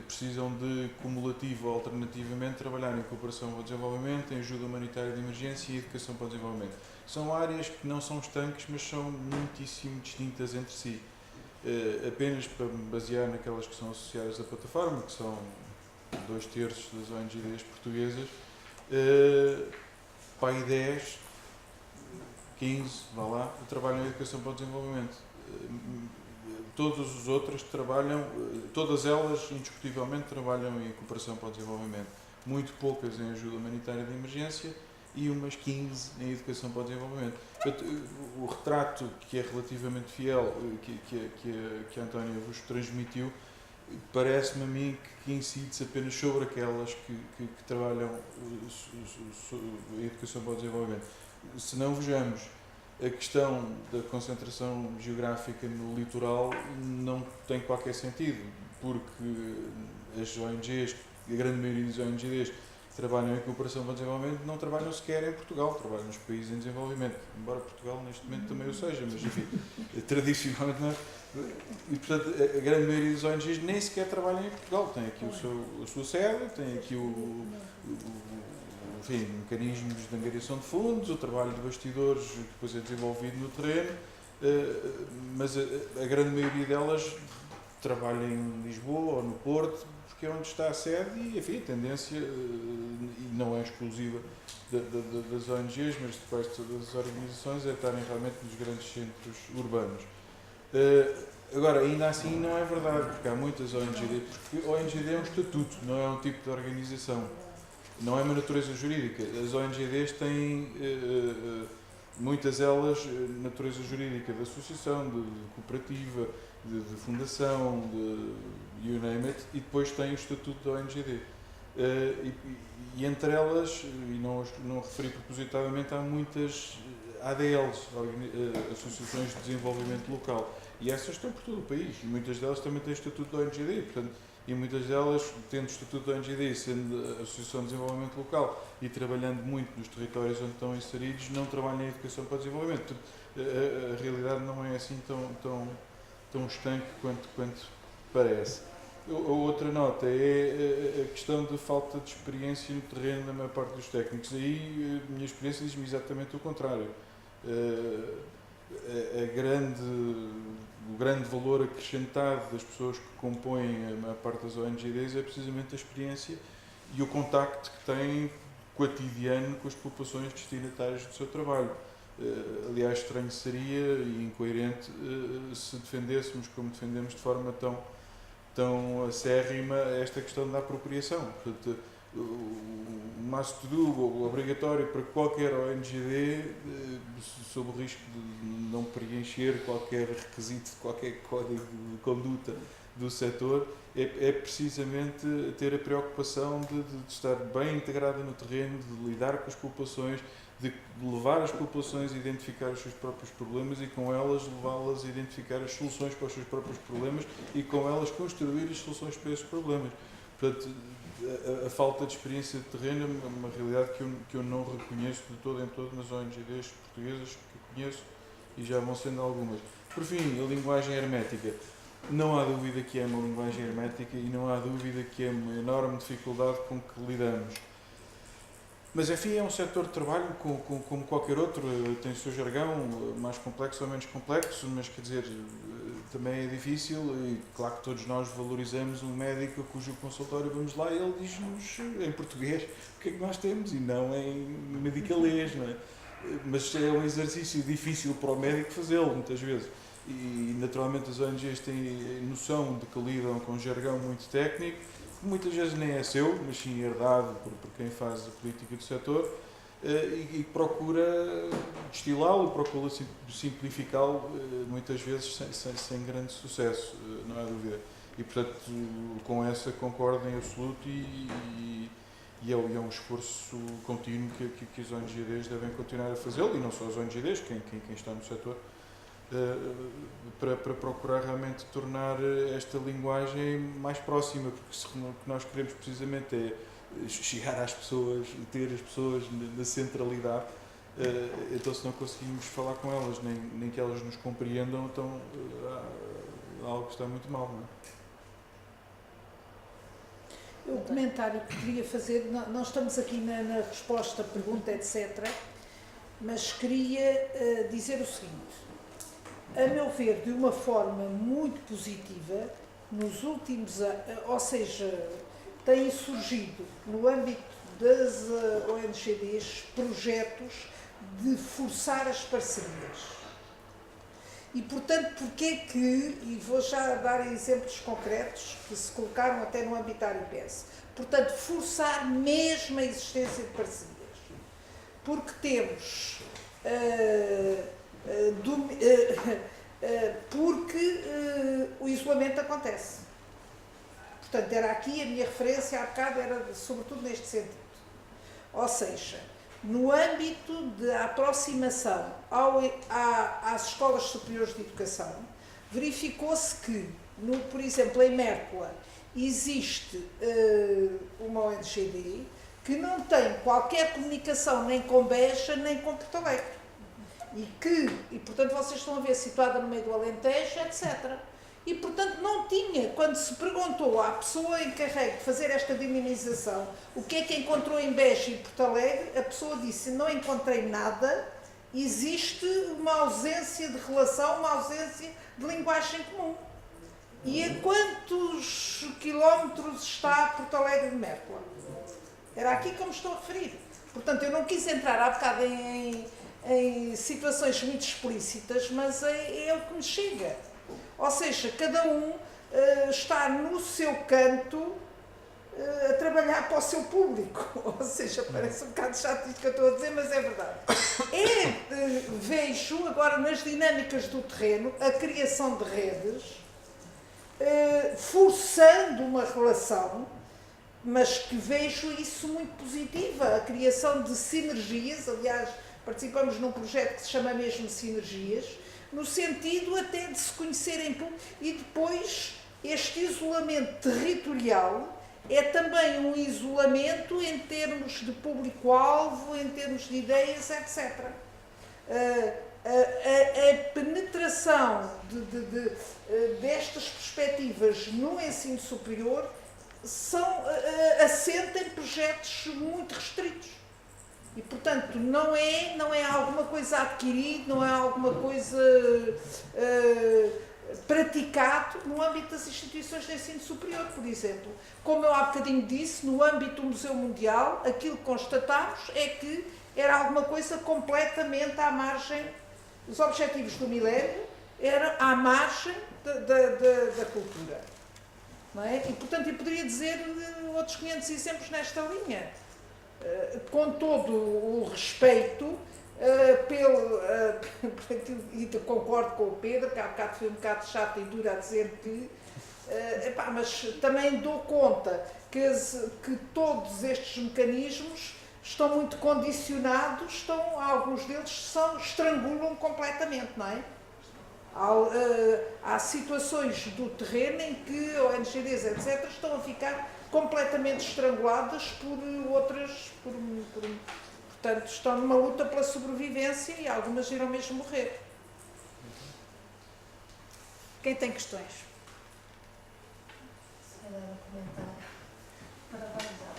precisam de, cumulativo ou alternativamente, trabalhar em cooperação para o desenvolvimento, em ajuda humanitária de emergência e educação para o desenvolvimento. São áreas que não são estanques, mas são muitíssimo distintas entre si. Apenas para me basear naquelas que são associadas à plataforma, que são 2/3 das ONGs portuguesas, para aí 10, 15, vá lá, trabalham em educação para o desenvolvimento. Todas as outras trabalham, todas elas indiscutivelmente trabalham em cooperação para o desenvolvimento. Muito poucas em ajuda humanitária de emergência e umas 15 em educação para o desenvolvimento. O retrato que é relativamente fiel, que a Antónia vos transmitiu, parece-me a mim que incide-se apenas sobre aquelas que trabalham a educação para o desenvolvimento. Se não vejamos, a questão da concentração geográfica no litoral não tem qualquer sentido, porque as ONGs, a grande maioria das ONGs que trabalham em cooperação para o desenvolvimento não trabalham sequer em Portugal, trabalham nos países em desenvolvimento, embora Portugal neste momento também o seja, mas enfim, tradicionalmente não é. E portanto a grande maioria das ONGs nem sequer trabalham em Portugal, tem aqui a sua sede, tem aqui enfim, mecanismos de angariação de fundos, o trabalho de bastidores que depois é desenvolvido no terreno, mas a grande maioria delas trabalha em Lisboa ou no Porto, porque é onde está a sede e, enfim, a tendência, e não é exclusiva das ONGs, mas de quase todas as organizações, é estarem realmente nos grandes centros urbanos. Agora, ainda assim não é verdade, porque há muitas ONGs, porque a ONG é um estatuto, não é um tipo de organização. Não é uma natureza jurídica. As ONGs têm, muitas delas, natureza jurídica de associação, de cooperativa, de fundação, de you name it, e depois têm o estatuto da ONGD. E entre elas, e não referi propositadamente, há muitas ADLs, Associações de Desenvolvimento Local. E essas estão por todo o país, e muitas delas também têm o estatuto da ONGD, portanto, e muitas delas, tendo o estatuto da ONGD, sendo a Associação de Desenvolvimento Local e trabalhando muito nos territórios onde estão inseridos, não trabalham em educação para o desenvolvimento. A realidade não é assim tão estanque quanto parece. A outra nota é a questão da falta de experiência no terreno na maior parte dos técnicos. Aí a minha experiência diz-me exatamente o contrário. O grande valor acrescentado das pessoas que compõem a maior parte das ONGs é precisamente a experiência e o contacto que têm cotidiano com as populações destinatárias do seu trabalho. Aliás, estranho seria e incoerente se defendêssemos, como defendemos de forma tão acérrima, esta questão da apropriação. Portanto, o must do obrigatório para qualquer ONGD, sob o risco de não preencher qualquer requisito, qualquer código de conduta do setor, é precisamente ter a preocupação de estar bem integrada no terreno, de lidar com as populações, de levar as populações a identificar os seus próprios problemas e com elas levá-las a identificar as soluções para os seus próprios problemas e com elas construir as soluções para esses problemas. Portanto, a falta de experiência de terreno é uma realidade que eu não reconheço de todo em todo nas ONGs portuguesas que eu conheço e já vão sendo algumas. Por fim, a linguagem hermética. Não há dúvida que é uma linguagem hermética e não há dúvida que é uma enorme dificuldade com que lidamos. Mas, enfim, é um setor de trabalho como qualquer outro, tem o seu jargão, mais complexo ou menos complexo, mas, quer dizer, também é difícil e, claro que todos nós valorizamos um médico cujo consultório vamos lá e ele diz-nos em português o que é que nós temos e não em medicalês, não é? Mas é um exercício difícil para o médico fazê-lo, muitas vezes. E, naturalmente, as ONGs têm noção de que lidam com um jargão muito técnico, que muitas vezes nem é seu, mas sim herdado por quem faz a política do setor, e procura destilá-lo, procura simplificá-lo, muitas vezes sem grande sucesso, não há dúvida. E, portanto, com essa concordo em absoluto e é um esforço contínuo que as ONGs devem continuar a fazê-lo, e não só as ONGs, quem está no setor, para procurar realmente tornar esta linguagem mais próxima, porque o que nós queremos precisamente é chegar às pessoas, ter as pessoas na centralidade, então se não conseguimos falar com elas, nem que elas nos compreendam, então algo está muito mal, não é? O comentário que queria fazer, nós estamos aqui na resposta, pergunta, etc., mas queria dizer o seguinte. A meu ver, de uma forma muito positiva, nos últimos anos, ou seja, têm surgido no âmbito das ONGs projetos de forçar as parcerias. E, portanto, porquê que, e vou já dar exemplos concretos que se colocaram até no âmbito da ARIPES, portanto, forçar mesmo a existência de parcerias. Porque temos... porque o isolamento acontece. Portanto, era aqui a minha referência há bocado, era sobretudo neste sentido. Ou seja, no âmbito da aproximação às escolas superiores de educação, verificou-se que, por exemplo, em Mértola, existe uma ONGD que não tem qualquer comunicação nem com Beja nem com Porto Alegre. E, portanto, vocês estão a ver, situada no meio do Alentejo, etc. E, portanto, não tinha, quando se perguntou à pessoa encarregue de fazer esta dinamização, o que é que encontrou em Beja e Porto Alegre, a pessoa disse, não encontrei nada, existe uma ausência de relação, uma ausência de linguagem comum. E a quantos quilómetros está Porto Alegre de Mértola? Era aqui que eu me estou a referir. Portanto, eu não quis entrar há bocado em situações muito explícitas, mas é o que me chega. Ou seja, cada um está no seu canto a trabalhar para o seu público. Ou seja, parece um bocado chato isto que eu estou a dizer, mas é verdade. Vejo agora nas dinâmicas do terreno a criação de redes, forçando uma relação, mas que vejo isso muito positiva, a criação de sinergias. Aliás, participamos num projeto que se chama mesmo Sinergias, no sentido até de se conhecerem e depois este isolamento territorial é também um isolamento em termos de público-alvo, em termos de ideias, etc. A penetração destas perspectivas no ensino superior assenta em projetos muito restritos. E, portanto, não é alguma coisa adquirida, não é alguma coisa praticado no âmbito das instituições de ensino superior, por exemplo. Como eu há bocadinho disse, no âmbito do Museu Mundial, aquilo que constatámos é que era alguma coisa completamente à margem dos objetivos do milénio, era à margem da cultura. Não é? E, portanto, eu poderia dizer outros 500 exemplos nesta linha. Com todo o respeito e concordo com o Pedro, que há bocado foi um bocado chato e duro a dizer que mas também dou conta que todos estes mecanismos estão muito condicionados, alguns deles estrangulam completamente, não é? Há situações do terreno em que ONGs, etc., estão a ficar completamente estranguladas por outras, portanto, estão numa luta pela sobrevivência e algumas irão mesmo morrer. Quem tem questões? Se calhar um comentário para valorizar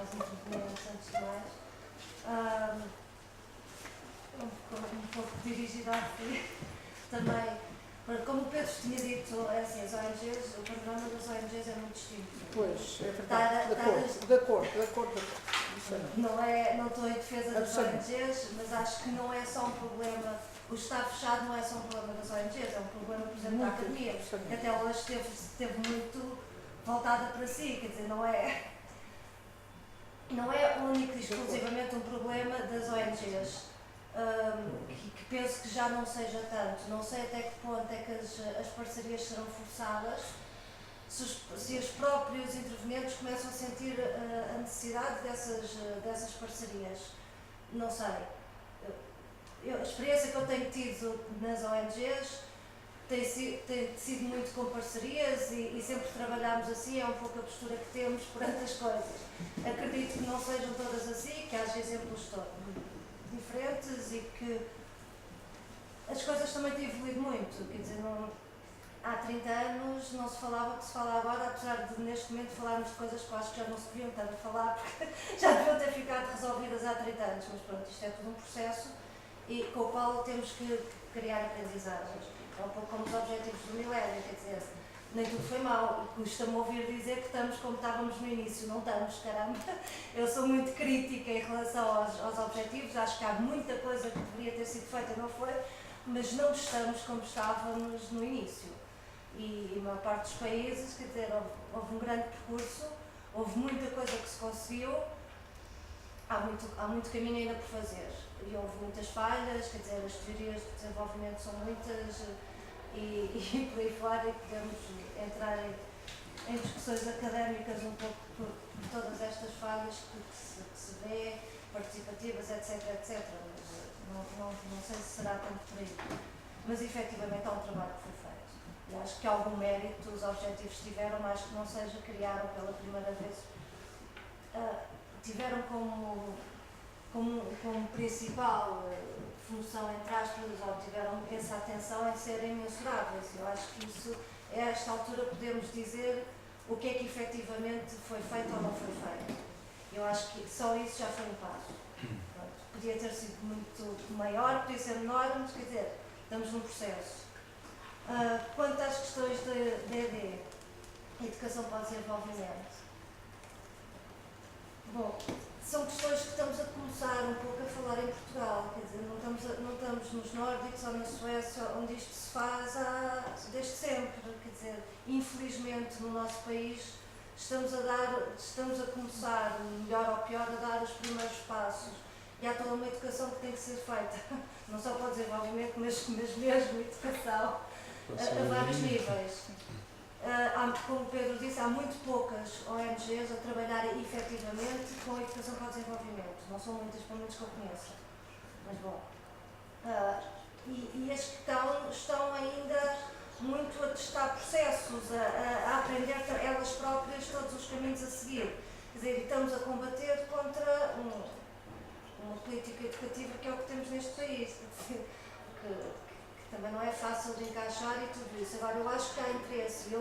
as intervenientes antes de mais. Um pouco dirigida a ti também. Como o Pedro tinha dito, é assim, as ONGs, o panorama das ONGs é muito distinto. Pois, é verdade. De acordo. Não estou em defesa das ONGs, mas acho que não é só um problema, o estar fechado não é só um problema das ONGs, é um problema, por exemplo, da academia, que até hoje esteve muito voltada para si, quer dizer, não é único e exclusivamente um problema das ONGs. Que penso que já não seja tanto. Não sei até que ponto é que as parcerias serão forçadas, se os próprios intervenientes começam a sentir a necessidade dessas parcerias. Não sei. A experiência que eu tenho tido nas ONGs tem sido muito com parcerias e sempre trabalhamos assim, é um pouco a postura que temos perante as coisas. Acredito que não sejam todas assim, que haja exemplos diferentes e que as coisas também têm evoluído muito, quer dizer, há 30 anos não se falava o que se fala agora, apesar de neste momento falarmos de coisas que eu acho que já não se deviam estar a falar, porque já deviam ter ficado resolvidas há 30 anos, mas pronto, isto é tudo um processo e com o qual temos que criar aprendizagens. É um pouco como os objetivos do milénio, quer dizer, nem tudo foi mau, custa-me ouvir dizer que estamos como estávamos no início, não estamos, caramba. Eu sou muito crítica em relação aos objetivos, acho que há muita coisa que deveria ter sido feita e não foi, mas não estamos como estávamos no início. E a maior parte dos países, quer dizer, houve um grande percurso, houve muita coisa que se conseguiu, há muito caminho ainda por fazer. E houve muitas falhas, quer dizer, as teorias de desenvolvimento são muitas, e por aí fora, e podemos entrar em discussões académicas um pouco por todas estas falhas que se vê, participativas, etc, mas não sei se será tanto por aí. Mas efetivamente há um trabalho que foi feito. E acho que algum mérito os objetivos tiveram, mas que não seja criaram pela primeira vez, tiveram como principal função, entre aspas, ou tiveram essa atenção em serem mensuráveis. Eu acho que isso, a esta altura, podemos dizer o que é que efetivamente foi feito ou não foi feito. Eu acho que só isso já foi um passo. Pronto, podia ter sido muito maior, podia ser menor, mas quer dizer, estamos num processo. Quanto às questões da ED, Educação para o Desenvolvimento, bom, são questões que estamos a começar um pouco a falar em Portugal, quer dizer, não estamos nos nórdicos ou na Suécia, onde isto se faz desde sempre, quer dizer, infelizmente no nosso país estamos a começar, melhor ou pior, a dar os primeiros passos, e há toda uma educação que tem que ser feita, não só para o desenvolvimento, mas mesmo educação, a vários níveis. Como o Pedro disse, há muito poucas ONGs a trabalharem efetivamente com a educação para o desenvolvimento. Não são muitas, pelo menos que eu conheço. Mas bom. E as que estão ainda muito a testar processos, a aprender elas próprias todos os caminhos a seguir. Quer dizer, estamos a combater contra uma política educativa que é o que temos neste país, que também não é fácil de encaixar e tudo isso. Agora, eu acho que há interesse,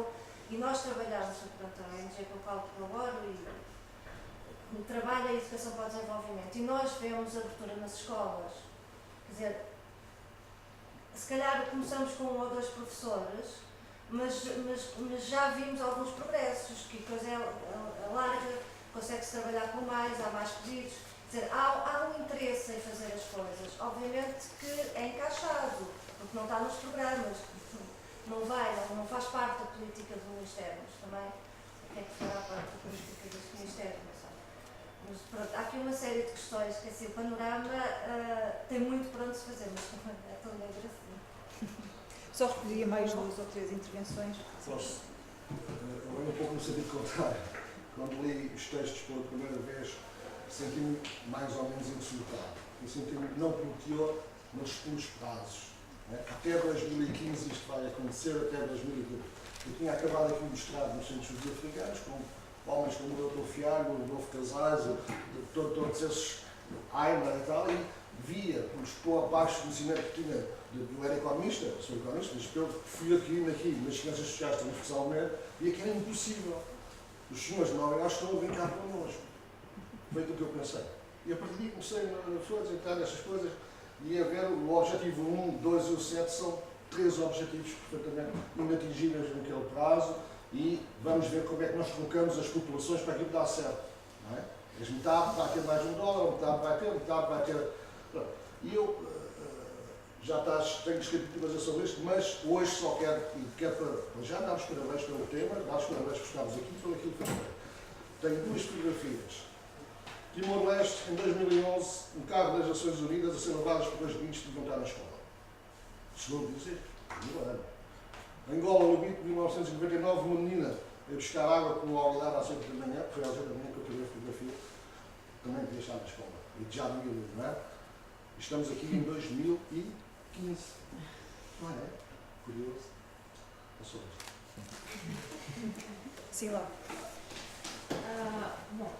e nós trabalhamos, portanto, a ONG com a qual colaboro e trabalha a educação para o desenvolvimento, e nós vemos abertura nas escolas, quer dizer, se calhar começamos com 1 ou 2 professores, mas já vimos alguns progressos, que depois é larga, consegue-se trabalhar com mais, há mais pedidos. Quer dizer, há um interesse em fazer as coisas. Obviamente que é encaixado, porque não está nos programas, não faz parte da política do Ministério, mas também é que fará parte da política deste Ministério, não sei. Mas pronto, há aqui uma série de questões, que assim, o panorama tem muito para onde se fazer, mas também é tão negro assim. Só recolheria mais 2 ou 3 intervenções. Posso? Eu venho um pouco no sentido contrário. Quando li os textos pela primeira vez, senti-me mais ou menos insultado. Eu senti-me não pelo teor, mas pelos prazos. Até 2015 isto vai acontecer, até 2020. Eu tinha acabado aqui mostrado nos centros sul-africanos, com homens como o Dr. Fialho, o Rodolfo Casais, todos esses Aima e tal, e via, por abaixo do conhecimento que tinha. Eu era economista, sou economista, mas fui adquirindo aqui nas ciências sociais transversalmente, e que era impossível. Os senhores de Nova Iorque estão a brincar connosco. Foi do que eu pensei. E a partir daí comecei a entrar nessas coisas e a ver o objetivo 1, 2 e o 7 são 3 objetivos perfeitamente inatingíveis naquele prazo e vamos ver como é que nós colocamos as populações para aquilo dar certo. Não é? Mas metade vai ter mais $1, metade vai ter. E eu já tenho escrito coisas sobre isto, mas hoje só quero para já dar os parabéns pelo tema, dar os parabéns por estarmos aqui pelo aquilo que foi. Tenho 2 fotografias. Timor-Leste, em 2011, um carro das Nações Unidas a ser levadas por 2 meninos que deviam estar na escola. Chegou a dizer, Angola, no Bito, de 1999, uma menina a buscar água com o Algarve às 8 da manhã, foi às 8 da manhã que eu tirei a fotografia, também devia estar na escola. E já no meu, não é? Estamos aqui em 2015. Não é? Curioso. Passou isto. Sim, lá. Bom,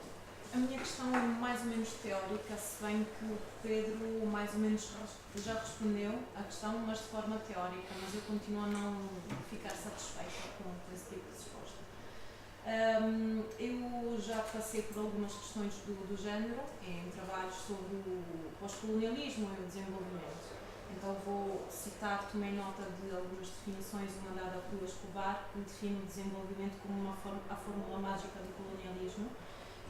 a minha questão é mais ou menos teórica, se bem que o Pedro mais ou menos já respondeu à questão, mas de forma teórica, mas eu continuo a não ficar satisfeita com esse tipo de resposta. Eu já passei por algumas questões do género em trabalhos sobre o pós-colonialismo e o desenvolvimento. Então vou citar, tomei nota de algumas definições, uma dada por Escobar, que define o desenvolvimento como a fórmula mágica do colonialismo,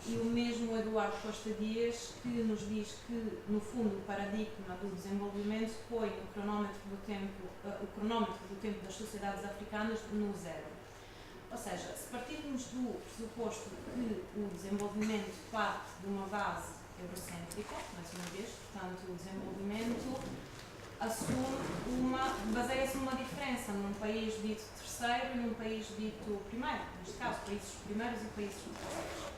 e o mesmo Eduardo Costa Dias, que nos diz que, no fundo, o paradigma do desenvolvimento põe o cronómetro do tempo das sociedades africanas no zero. Ou seja, se partirmos do pressuposto que o desenvolvimento parte de uma base eurocêntrica, mais uma vez, portanto, o desenvolvimento baseia-se numa diferença num país dito terceiro e num país dito primeiro, neste caso, países primeiros e países terceiros.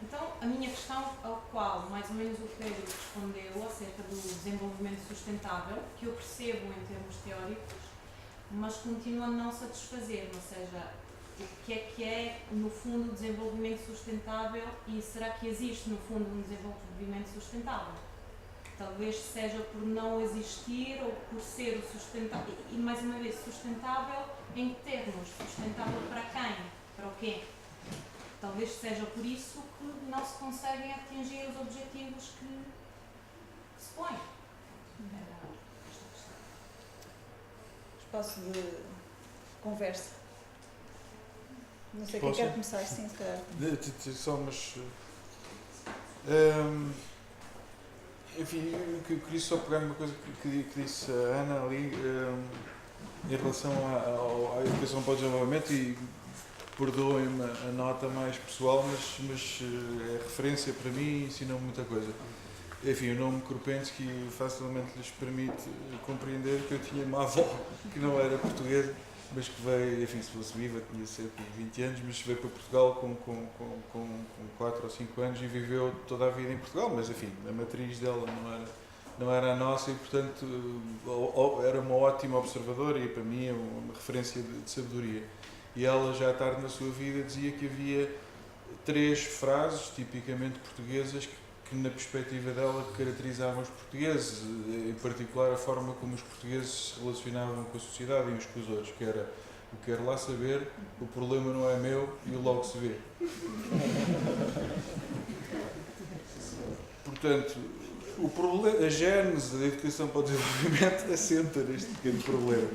Então, a minha questão, ao qual mais ou menos o Pedro respondeu acerca do desenvolvimento sustentável, que eu percebo em termos teóricos, mas continua a não satisfazer-me, ou seja, o que é, no fundo, o desenvolvimento sustentável e será que existe, no fundo, um desenvolvimento sustentável? Talvez seja por não existir ou por ser o sustentável, e mais uma vez, sustentável em que termos? Sustentável para quem? Para o quê? Talvez seja por isso que não se conseguem atingir os objetivos que se põem. Espaço de conversa. Não sei quem quer começar, sim, se calhar. Só umas. Enfim, eu queria só pegar uma coisa que disse a Ana ali em relação à educação para o desenvolvimento e perdoem-me a nota mais pessoal, mas é referência para mim e ensinou-me muita coisa. Enfim, o nome Krupensky facilmente lhes permite compreender que eu tinha uma avó que não era portuguesa, mas que veio, enfim, se fosse viva, tinha cerca de 20 anos, mas veio para Portugal com 4 ou 5 anos e viveu toda a vida em Portugal, mas enfim, a matriz dela não era a nossa e, portanto, era uma ótima observadora e para mim é uma referência de sabedoria. E ela, já tarde na sua vida, dizia que havia 3 frases tipicamente portuguesas que na perspectiva dela caracterizavam os portugueses, em particular a forma como os portugueses se relacionavam com a sociedade e uns com os outros, que era: eu quero lá saber, o problema não é meu e o logo se vê. Portanto, a gênese da educação para o desenvolvimento assenta neste pequeno problema.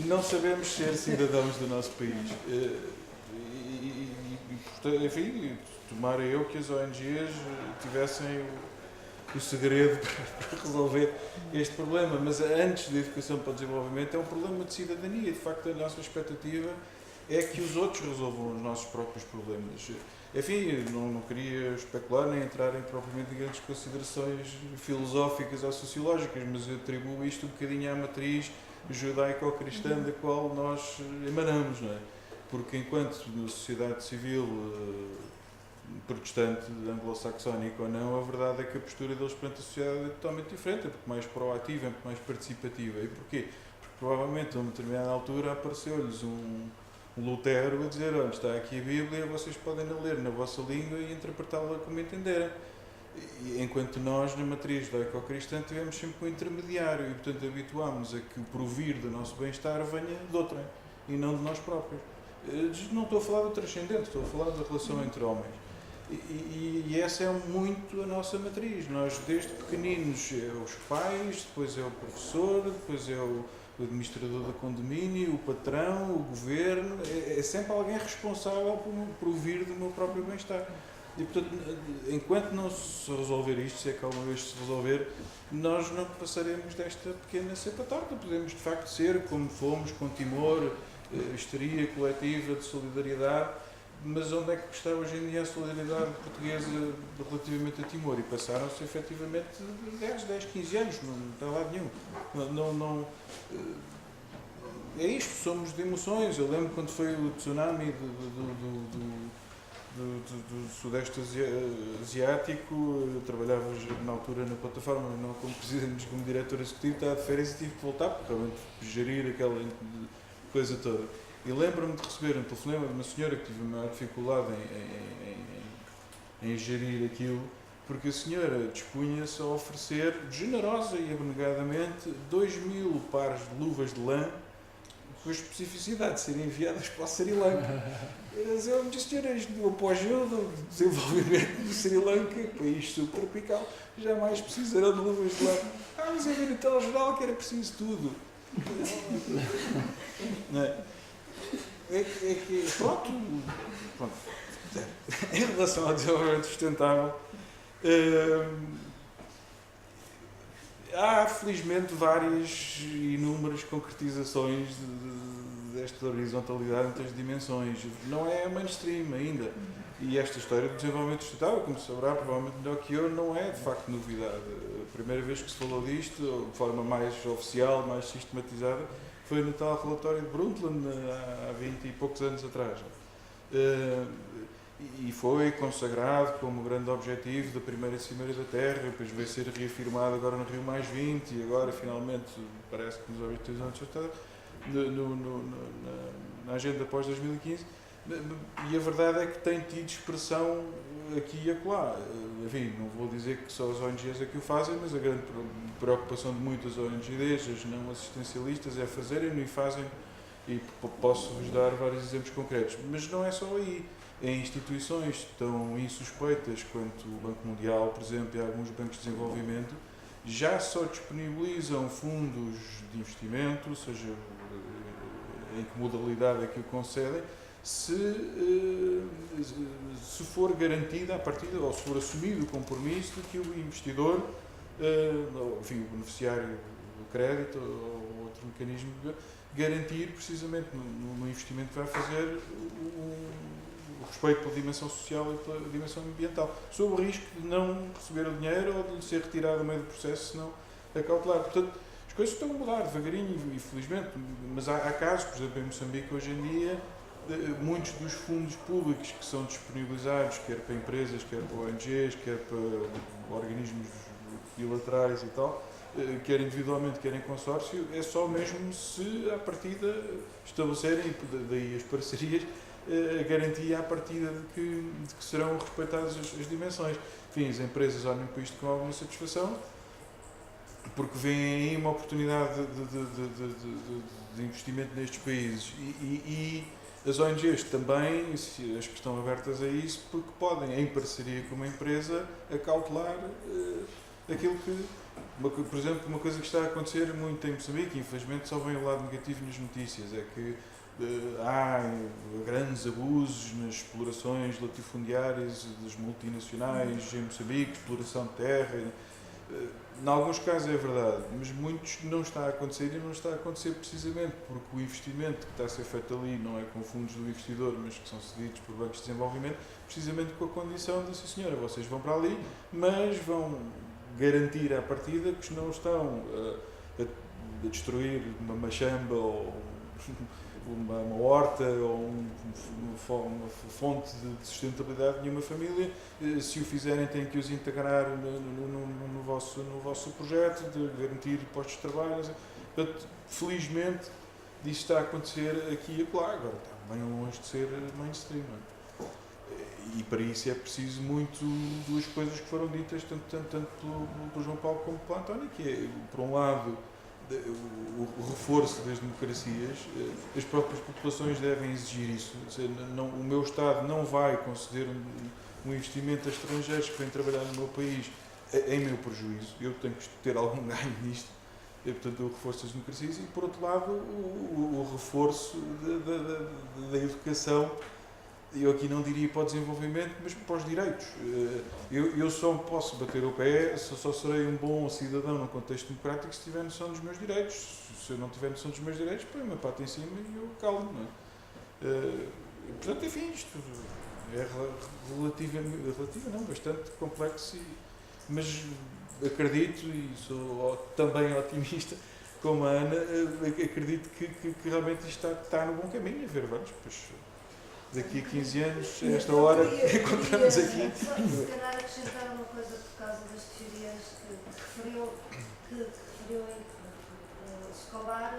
Não sabemos ser cidadãos do nosso país. Enfim, tomara eu que as ONGs tivessem o segredo para resolver este problema, mas antes da educação para o desenvolvimento é um problema de cidadania. De facto, a nossa expectativa é que os outros resolvam os nossos próprios problemas. Enfim, não queria especular nem entrar em propriamente grandes considerações filosóficas ou sociológicas, mas eu atribuo isto um bocadinho à matriz judaico-cristã da qual nós emanamos, não é? Porque enquanto na sociedade civil protestante, anglo-saxónica ou não, a verdade é que a postura deles perante a sociedade é totalmente diferente, é muito mais proativa, é muito mais participativa. E porquê? Porque provavelmente a uma determinada altura apareceu-lhes um Lutero a dizer: olha, está aqui a Bíblia, vocês podem ler na vossa língua e interpretá-la como entenderem. Enquanto nós, na matriz judaico-cristã, tivemos sempre um intermediário e, portanto, habituámos a que o provir do nosso bem-estar venha de outrem e não de nós próprios. Não estou a falar do transcendente, estou a falar da relação entre homens. E essa é muito a nossa matriz. Nós, desde pequeninos, é os pais, depois é o professor, depois é o administrador do condomínio, o patrão, o governo. É sempre alguém responsável por provir do meu próprio bem-estar. E, portanto, enquanto não se resolver isto, se é que alguma vez se resolver, nós não passaremos desta pequena cepa torta. Podemos, de facto, ser como fomos, com timor, histeria coletiva, de solidariedade, mas onde é que está hoje em dia a solidariedade portuguesa relativamente a Timor? E passaram-se efetivamente 10, 15 anos, não está lá nenhum. É isto, somos de emoções. Eu lembro quando foi o tsunami do Sudeste Asiático, eu trabalhava na altura na plataforma, não como presidente, mas como diretor executivo, estava de férias e tive que voltar, porque realmente gerir aquela coisa toda. E lembro-me de receber um telefonema de uma senhora que tive a maior dificuldade em gerir aquilo, porque a senhora dispunha-se a oferecer, generosa e abnegadamente, 2.000 pares de luvas de lã, com a especificidade de serem enviadas para o Sri Lanka. Eu me disse: senhora, isto do apogeu do desenvolvimento do Sri Lanka, país subtropical, jamais precisarão de luvas de lã. Mas eu vi no telejornal que era preciso tudo. Não é? Pronto. Em relação ao desenvolvimento sustentável, há felizmente várias e inúmeras concretizações desta horizontalidade entre as dimensões. Não é mainstream ainda. E esta história do desenvolvimento sustentável, como saberá provavelmente melhor que eu, não é de facto novidade. A primeira vez que se falou disto, de forma mais oficial, mais sistematizada, foi no tal relatório de Brundtland, há 20 e poucos anos atrás. E foi consagrado como grande objetivo da primeira Cimeira da Terra, depois veio ser reafirmado agora no Rio Mais 20, e agora finalmente parece que nos objetivos anos na agenda após 2015. E a verdade é que tem tido expressão aqui e acolá. Enfim, não vou dizer que só as ONGs é que o fazem, mas a grande preocupação de muitas ONGs, as não assistencialistas, é fazerem-no e fazem, e posso-vos dar vários exemplos concretos. Mas não é só aí. Em instituições tão insuspeitas quanto o Banco Mundial, por exemplo, e alguns bancos de desenvolvimento, já só disponibilizam fundos de investimento, seja em que modalidade é que o concedem, se for garantida a partida, ou se for assumido o compromisso de que o investidor, enfim, o beneficiário do crédito ou outro mecanismo, garantir precisamente no investimento que vai fazer o respeito pela dimensão social e pela dimensão ambiental, sob o risco de não receber o dinheiro ou de lhe ser retirado a meio do processo, se não acautelar. Portanto, as coisas estão a mudar devagarinho e felizmente, mas há casos, por exemplo, em Moçambique hoje em dia, muitos dos fundos públicos que são disponibilizados, quer para empresas, quer para ONGs, quer para organismos bilaterais e tal, quer individualmente, quer em consórcio, é só mesmo se, à partida, estabelecerem, daí as parcerias, a garantia à partida de que serão respeitadas as dimensões. Enfim, as empresas olham para isto com alguma satisfação, porque veem aí uma oportunidade de investimento nestes países e as ONGs também as que estão abertas a isso, porque podem, em parceria com uma empresa, acautelar aquilo que, por exemplo, uma coisa que está a acontecer muito em Moçambique, infelizmente só vem o lado negativo nas notícias, é que há grandes abusos nas explorações latifundiárias das multinacionais em Moçambique, exploração de terra. Em alguns casos é verdade, mas muitos não está a acontecer e não está a acontecer precisamente porque o investimento que está a ser feito ali não é com fundos do investidor, mas que são cedidos por bancos de desenvolvimento, precisamente com a condição de, sim senhora, vocês vão para ali, mas vão garantir à partida que não estão a destruir uma machamba ou uma horta ou uma fonte de sustentabilidade de nenhuma família. Se o fizerem, têm que os integrar no vosso projeto, de garantir postos de trabalho. Portanto, felizmente, isso está a acontecer aqui e acolá. Agora está bem longe de ser mainstream. Não é? E para isso é preciso muito duas coisas que foram ditas tanto pelo João Paulo como pelo António, que é, por um lado, o reforço das democracias. As próprias populações devem exigir isso. O meu Estado não vai conceder um investimento a estrangeiros que vêm trabalhar no meu país em meu prejuízo. Eu tenho que ter algum ganho nisto. Portanto, o reforço das democracias e, por outro lado, o reforço da educação. Eu aqui não diria para o desenvolvimento, mas para os direitos. Eu só posso bater o pé, só serei um bom cidadão num contexto democrático se tiver noção dos meus direitos. Se eu não tiver noção dos meus direitos, põe-me a pata em cima e eu calmo. Não é? Portanto, enfim, isto é bastante complexo, mas acredito, e sou também otimista, como a Ana, acredito que realmente isto está no bom caminho. A ver, vamos, pois, daqui a 15 anos, a esta hora, encontramos aqui. Só se calhar acrescentar uma coisa por causa das teorias que referiu Escobar,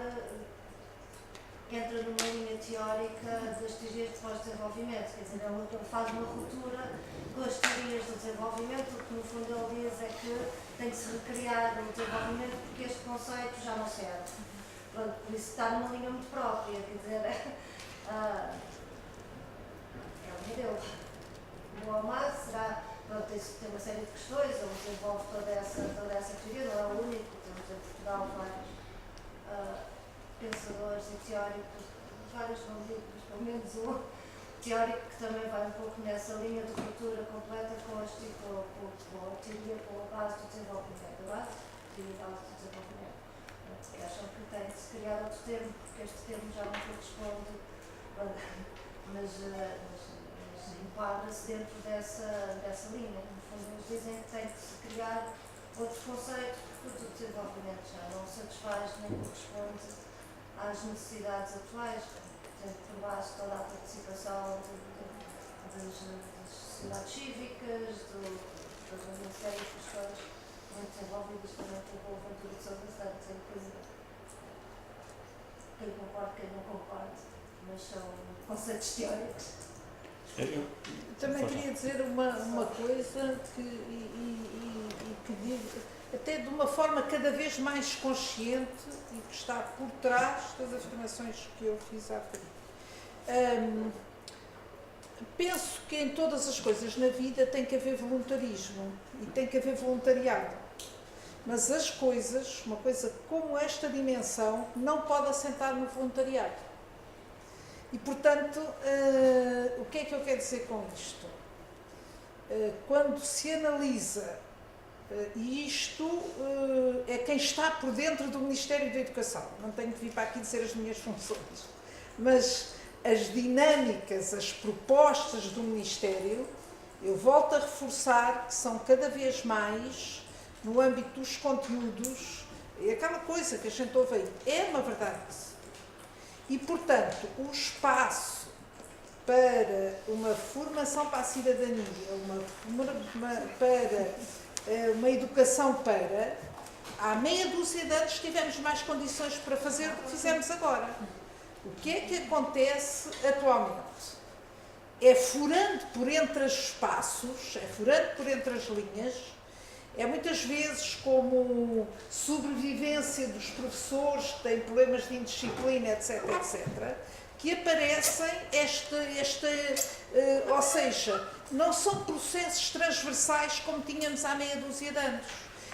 entra numa linha teórica das teorias de pós-desenvolvimento, quer dizer, ele faz uma ruptura com as teorias do desenvolvimento, porque no fundo ele diz é que tem que se recriar o desenvolvimento porque este conceito já não serve. Pronto, por isso está numa linha muito própria, quer dizer, dele. O Hamas será, pronto, tem uma série de questões, ele desenvolve toda essa teoria, não é o único, temos em Portugal vários pensadores e teóricos, vários não digo, mas pelo menos um teórico que também vai um pouco nessa linha de ruptura completa com a teoria, com a base do desenvolvimento, a teoria base do desenvolvimento, que acham que tem de se criar outro termo, porque este termo já não corresponde, mas enquadra-se dentro dessa linha. No fundo, eles dizem que tem que se criar outro conceito, porque o desenvolvimento já não satisfaz nem corresponde às necessidades atuais, tendo por base toda a participação das sociedades cívicas, das uma série de questões muito desenvolvidas também pelo Ventura de Sousa Santos, em que quem concorda, quem não concorda, mas são conceitos teóricos. Também queria dizer uma coisa que digo, até de uma forma cada vez mais consciente e que está por trás das afirmações que eu fiz há bocadinho. Penso que em todas as coisas na vida tem que haver voluntarismo e tem que haver voluntariado. Mas as coisas, uma coisa como esta dimensão, não pode assentar no voluntariado. E, portanto, o que é que eu quero dizer com isto? Quando se analisa, e isto é quem está por dentro do Ministério da Educação, não tenho que vir para aqui dizer as minhas funções, mas as dinâmicas, as propostas do Ministério, eu volto a reforçar que são cada vez mais, no âmbito dos conteúdos, é aquela coisa que a gente ouve aí, é uma verdade. E, portanto, o espaço para uma formação para a cidadania, para uma educação para... Há meia dúzia de anos tivemos mais condições para fazer do que fizemos agora. O que é que acontece atualmente? é furando por entre os espaços, é furando por entre as linhas, é muitas vezes como sobrevivência dos professores que têm problemas de indisciplina, etc., etc., que aparecem ou seja, não são processos transversais como tínhamos há meia dúzia de anos.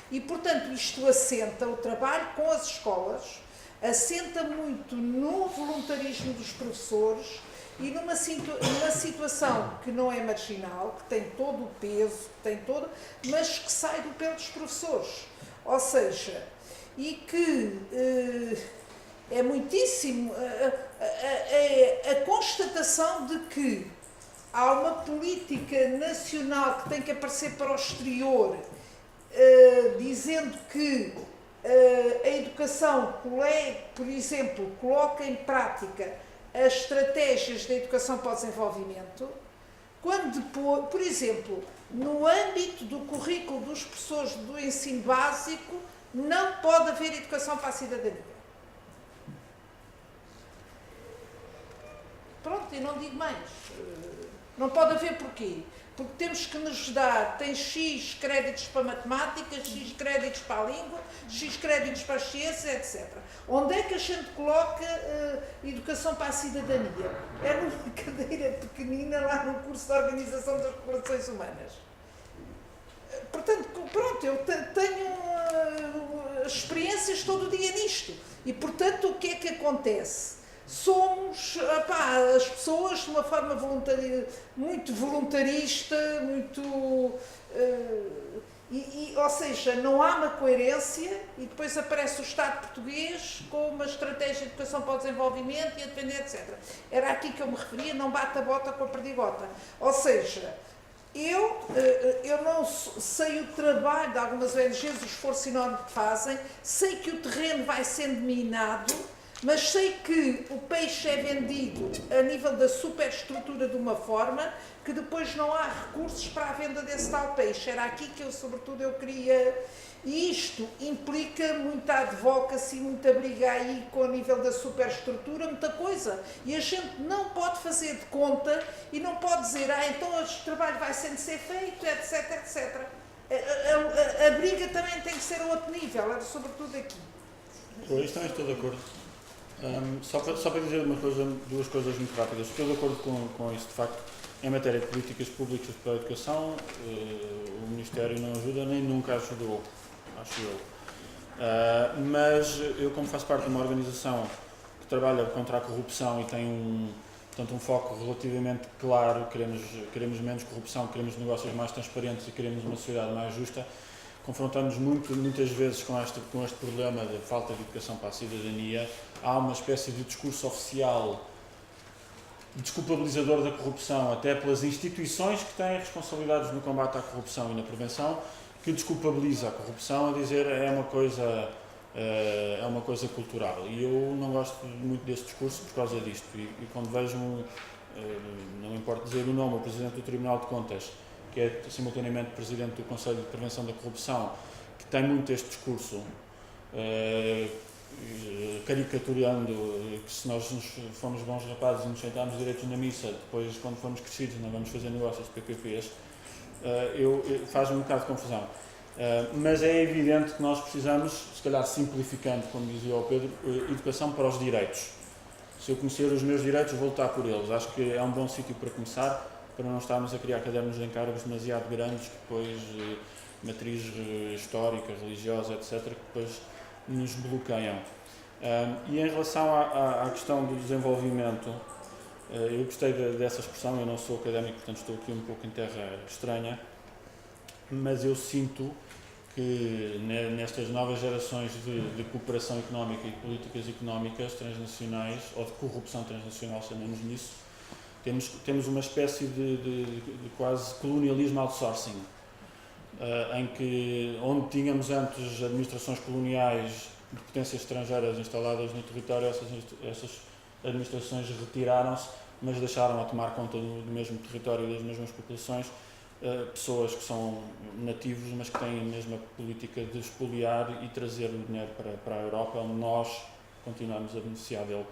E, portanto, isto assenta o trabalho com as escolas, assenta muito no voluntarismo dos professores e numa situação que não é marginal, que tem todo o peso, mas que sai do pé dos professores. Ou seja, e que é muitíssimo a constatação de que há uma política nacional que tem que aparecer para o exterior, dizendo que a educação, por exemplo, coloca em prática as estratégias da educação para o desenvolvimento, quando, por exemplo, no âmbito do currículo dos professores do ensino básico, não pode haver educação para a cidadania. Pronto, e não digo mais. Não pode haver porquê? Porque temos que nos dar, tem X créditos para matemática, X créditos para a língua, X créditos para as ciências, etc. Onde é que a gente coloca educação para a cidadania? É numa cadeira pequenina lá no curso de Organização das Relações Humanas. Portanto, pronto, eu tenho experiências todo dia nisto. E, portanto, o que é que acontece? Somos, as pessoas de uma forma muito voluntarista, muito... ou seja, não há uma coerência e depois aparece o Estado português com uma estratégia de educação para o desenvolvimento e a depender, etc. Era aqui que eu me referia, não bate a bota com a perdigota. Ou seja, eu não sei o trabalho de algumas ONGs, o esforço enorme que fazem, sei que o terreno vai sendo minado, mas sei que o peixe é vendido a nível da superestrutura de uma forma que depois não há recursos para a venda desse tal peixe. Era aqui que sobretudo, eu queria... E isto implica muita advocacy, muita briga aí com o nível da superestrutura, muita coisa. E a gente não pode fazer de conta e não pode dizer, então este trabalho vai sendo ser feito, etc, etc. A briga também tem que ser a outro nível, era sobretudo aqui. Pois, também estou de acordo. Só para dizer duas coisas muito rápidas. Estou de acordo com isso, de facto. Em matéria de políticas públicas para a educação, o Ministério não ajuda, nem nunca ajudou, acho eu. Mas eu, como faço parte de uma organização que trabalha contra a corrupção e tem um foco relativamente claro, queremos menos corrupção, queremos negócios mais transparentes e queremos uma sociedade mais justa, confrontamos muitas vezes com este problema de falta de educação para a cidadania. Há uma espécie de discurso oficial desculpabilizador da corrupção, até pelas instituições que têm responsabilidades no combate à corrupção e na prevenção, que desculpabiliza a corrupção a dizer é uma coisa cultural. E eu não gosto muito desse discurso por causa disto. E quando vejo, não me importa dizer o nome, o Presidente do Tribunal de Contas, que é simultaneamente Presidente do Conselho de Prevenção da Corrupção, que tem muito este discurso, caricaturando que se nós formos bons rapazes e nos sentarmos direitos na missa, depois quando formos crescidos não vamos fazer negócios de PPPs, faz-me um bocado de confusão. Mas é evidente que nós precisamos, se calhar simplificando, como dizia o Pedro, educação para os direitos. Se eu conhecer os meus direitos, vou lutar por eles. Acho que é um bom sítio para começar, para não estarmos a criar cadernos de encargos demasiado grandes, que depois matriz histórica, religiosa, etc., que depois nos bloqueiam. E em relação à questão do desenvolvimento, eu gostei dessa expressão, eu não sou académico, portanto estou aqui um pouco em terra estranha, mas eu sinto que nestas novas gerações de cooperação económica e de políticas económicas transnacionais, ou de corrupção transnacional, chamamos nisso, temos uma espécie de quase colonialismo outsourcing, onde tínhamos antes administrações coloniais de potências estrangeiras instaladas no território, essas administrações retiraram-se, mas deixaram a tomar conta do mesmo território e das mesmas populações pessoas que são nativos, mas que têm a mesma política de expoliar e trazer o dinheiro para a Europa, onde nós continuamos a beneficiar dele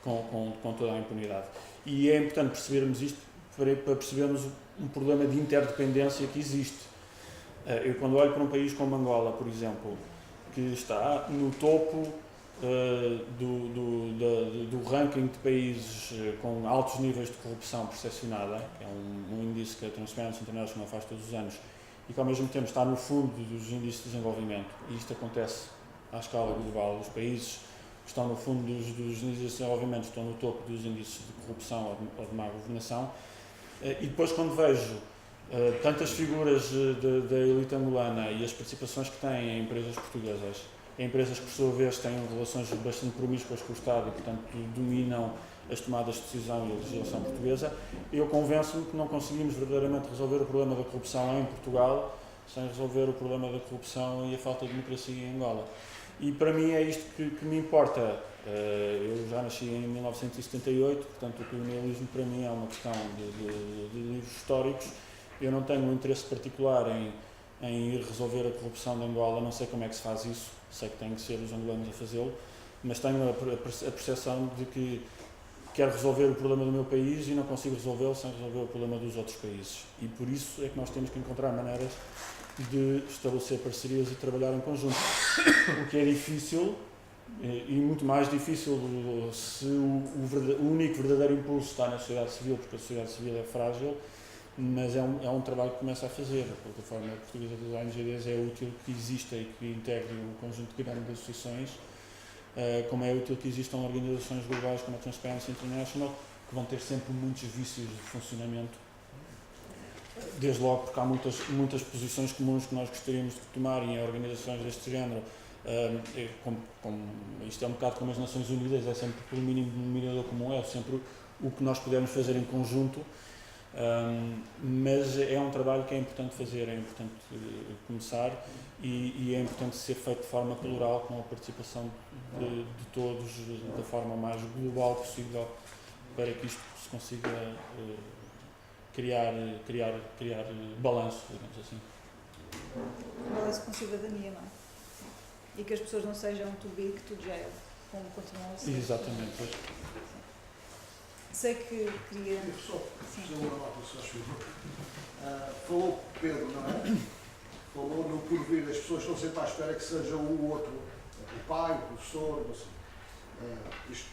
com toda a impunidade. E é importante percebermos isto para percebermos um problema de interdependência que existe. Eu, quando olho para um país como Angola, por exemplo, que está no topo do ranking de países com altos níveis de corrupção percepcionada, que é um índice que a Transparency International faz todos os anos, e que ao mesmo tempo está no fundo dos índices de desenvolvimento, e isto acontece à escala global. Os países que estão no fundo dos índices de desenvolvimento estão no topo dos índices de corrupção ou de má governação. E depois, quando vejo tantas figuras da elite angolana e as participações que têm em empresas portuguesas, em empresas que, por sua vez, têm relações bastante promíscuas com o Estado e, portanto, dominam as tomadas de decisão e a legislação portuguesa, eu convenço-me que não conseguimos verdadeiramente resolver o problema da corrupção em Portugal sem resolver o problema da corrupção e a falta de democracia em Angola. E para mim é isto que me importa. Eu já nasci em 1978, portanto o colonialismo para mim é uma questão de livros históricos. Eu não tenho um interesse particular em ir resolver a corrupção de Angola, não sei como é que se faz isso, sei que têm que ser os angolanos a fazê-lo, mas tenho a percepção de que quero resolver o problema do meu país e não consigo resolvê-lo sem resolver o problema dos outros países. E por isso é que nós temos que encontrar maneiras de estabelecer parcerias e trabalhar em conjunto. O que é difícil, e muito mais difícil se o único verdadeiro impulso está na sociedade civil, porque a sociedade civil é frágil, mas é um trabalho que começa a fazer. A plataforma portuguesa dos ONGs é útil que exista e que integre um conjunto grande de associações, como é útil que existam organizações globais como a Transparency International, que vão ter sempre muitos vícios de funcionamento, desde logo porque há muitas posições comuns que nós gostaríamos de tomar em organizações deste género. Isto é um bocado como as Nações Unidas, é sempre pelo mínimo denominador comum, é sempre o que nós pudermos fazer em conjunto, mas é um trabalho que é importante fazer, é importante começar e é importante ser feito de forma plural, com a participação de todos, da forma mais global possível, para que isto se consiga criar balanço, digamos assim. Balanço com cidadania, não é? E que as pessoas não sejam too big, too jail, como continuam a ser. Exatamente. Sei que queria... Fazer uma nota, se faz favor. Falou Pedro, não é? Falou no porvir, as pessoas estão sempre à espera que seja o outro, o pai, o professor, não sei. Isto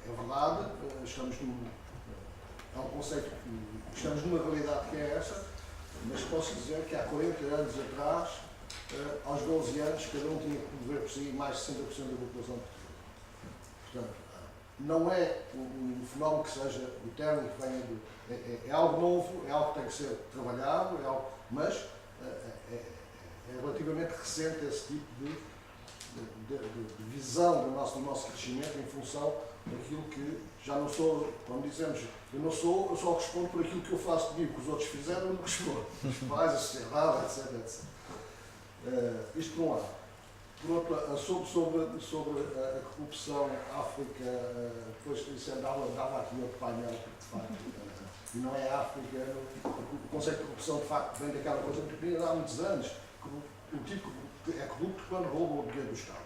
é verdade, é um conceito que estamos numa realidade que é essa, mas posso dizer que há 40 anos atrás, aos 12 anos, cada um tinha que prover por si mais de 60% da população portuguesa. Portanto, não é um fenómeno que seja eterno, que venha é algo novo, é algo que tem que ser trabalhado, mas é relativamente recente esse tipo de visão do nosso crescimento em função daquilo que já não sou, como dizemos, eu só respondo por aquilo que eu faço de mim, o que os outros fizeram, eu não respondo. Os pais, a sociedade, etc. Isto por um lado. Por outro lado, sobre a corrupção, a África, depois isso dava aqui outro painel, de facto, e não é a África, o conceito de corrupção, de facto, vem daquela coisa que vinha há muitos anos, o tipo é corrupto quando rouba o dinheiro do Estado.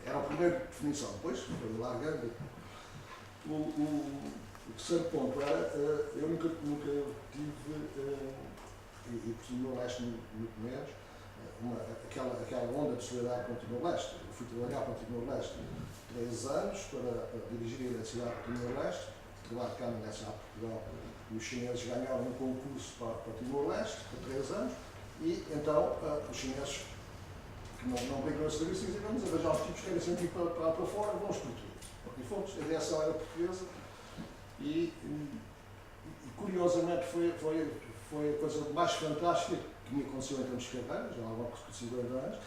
Era a primeira definição, depois foi largando. O terceiro ponto era, eu nunca tive, e por Timor-Leste muito menos, aquela onda de solidariedade com o Timor-Leste. Eu fui trabalhar para o Timor-Leste 3 anos para dirigir a Universidade de Timor-Leste, trabalho cá na Universidade de Portugal, e os chineses ganharam um concurso para Timor-Leste por 3 anos, e então os chineses que não brigam a serviço dizem, vamos arranjar os tipos que querem sempre ir para fora, vamos por tudo. E fomos, a direção era portuguesa, e curiosamente foi a coisa mais fantástica que me aconteceu em termos de carreira, já há alguma coisa de 50 anos,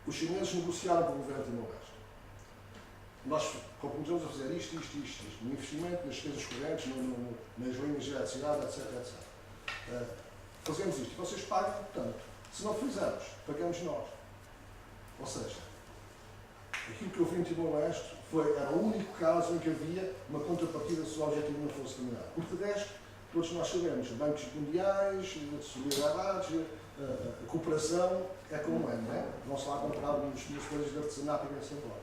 os chineses negociaram com o governo de Timor-Leste. Nós começamos a fazer isto, no investimento, nas despesas correntes, nas linhas de eletricidade, etc. Fazemos isto, e vocês pagam tanto. Se não fizermos, pagamos nós. Ou seja, aquilo que eu vi em Timor-Leste era o único caso em que havia uma contrapartida se o objetivo não fosse terminado. Porque de resto, todos nós sabemos, bancos mundiais, solidariedades, a cooperação é como é, não é? Vão-se lá comprar umas coisas de artesanato e vem-se embora.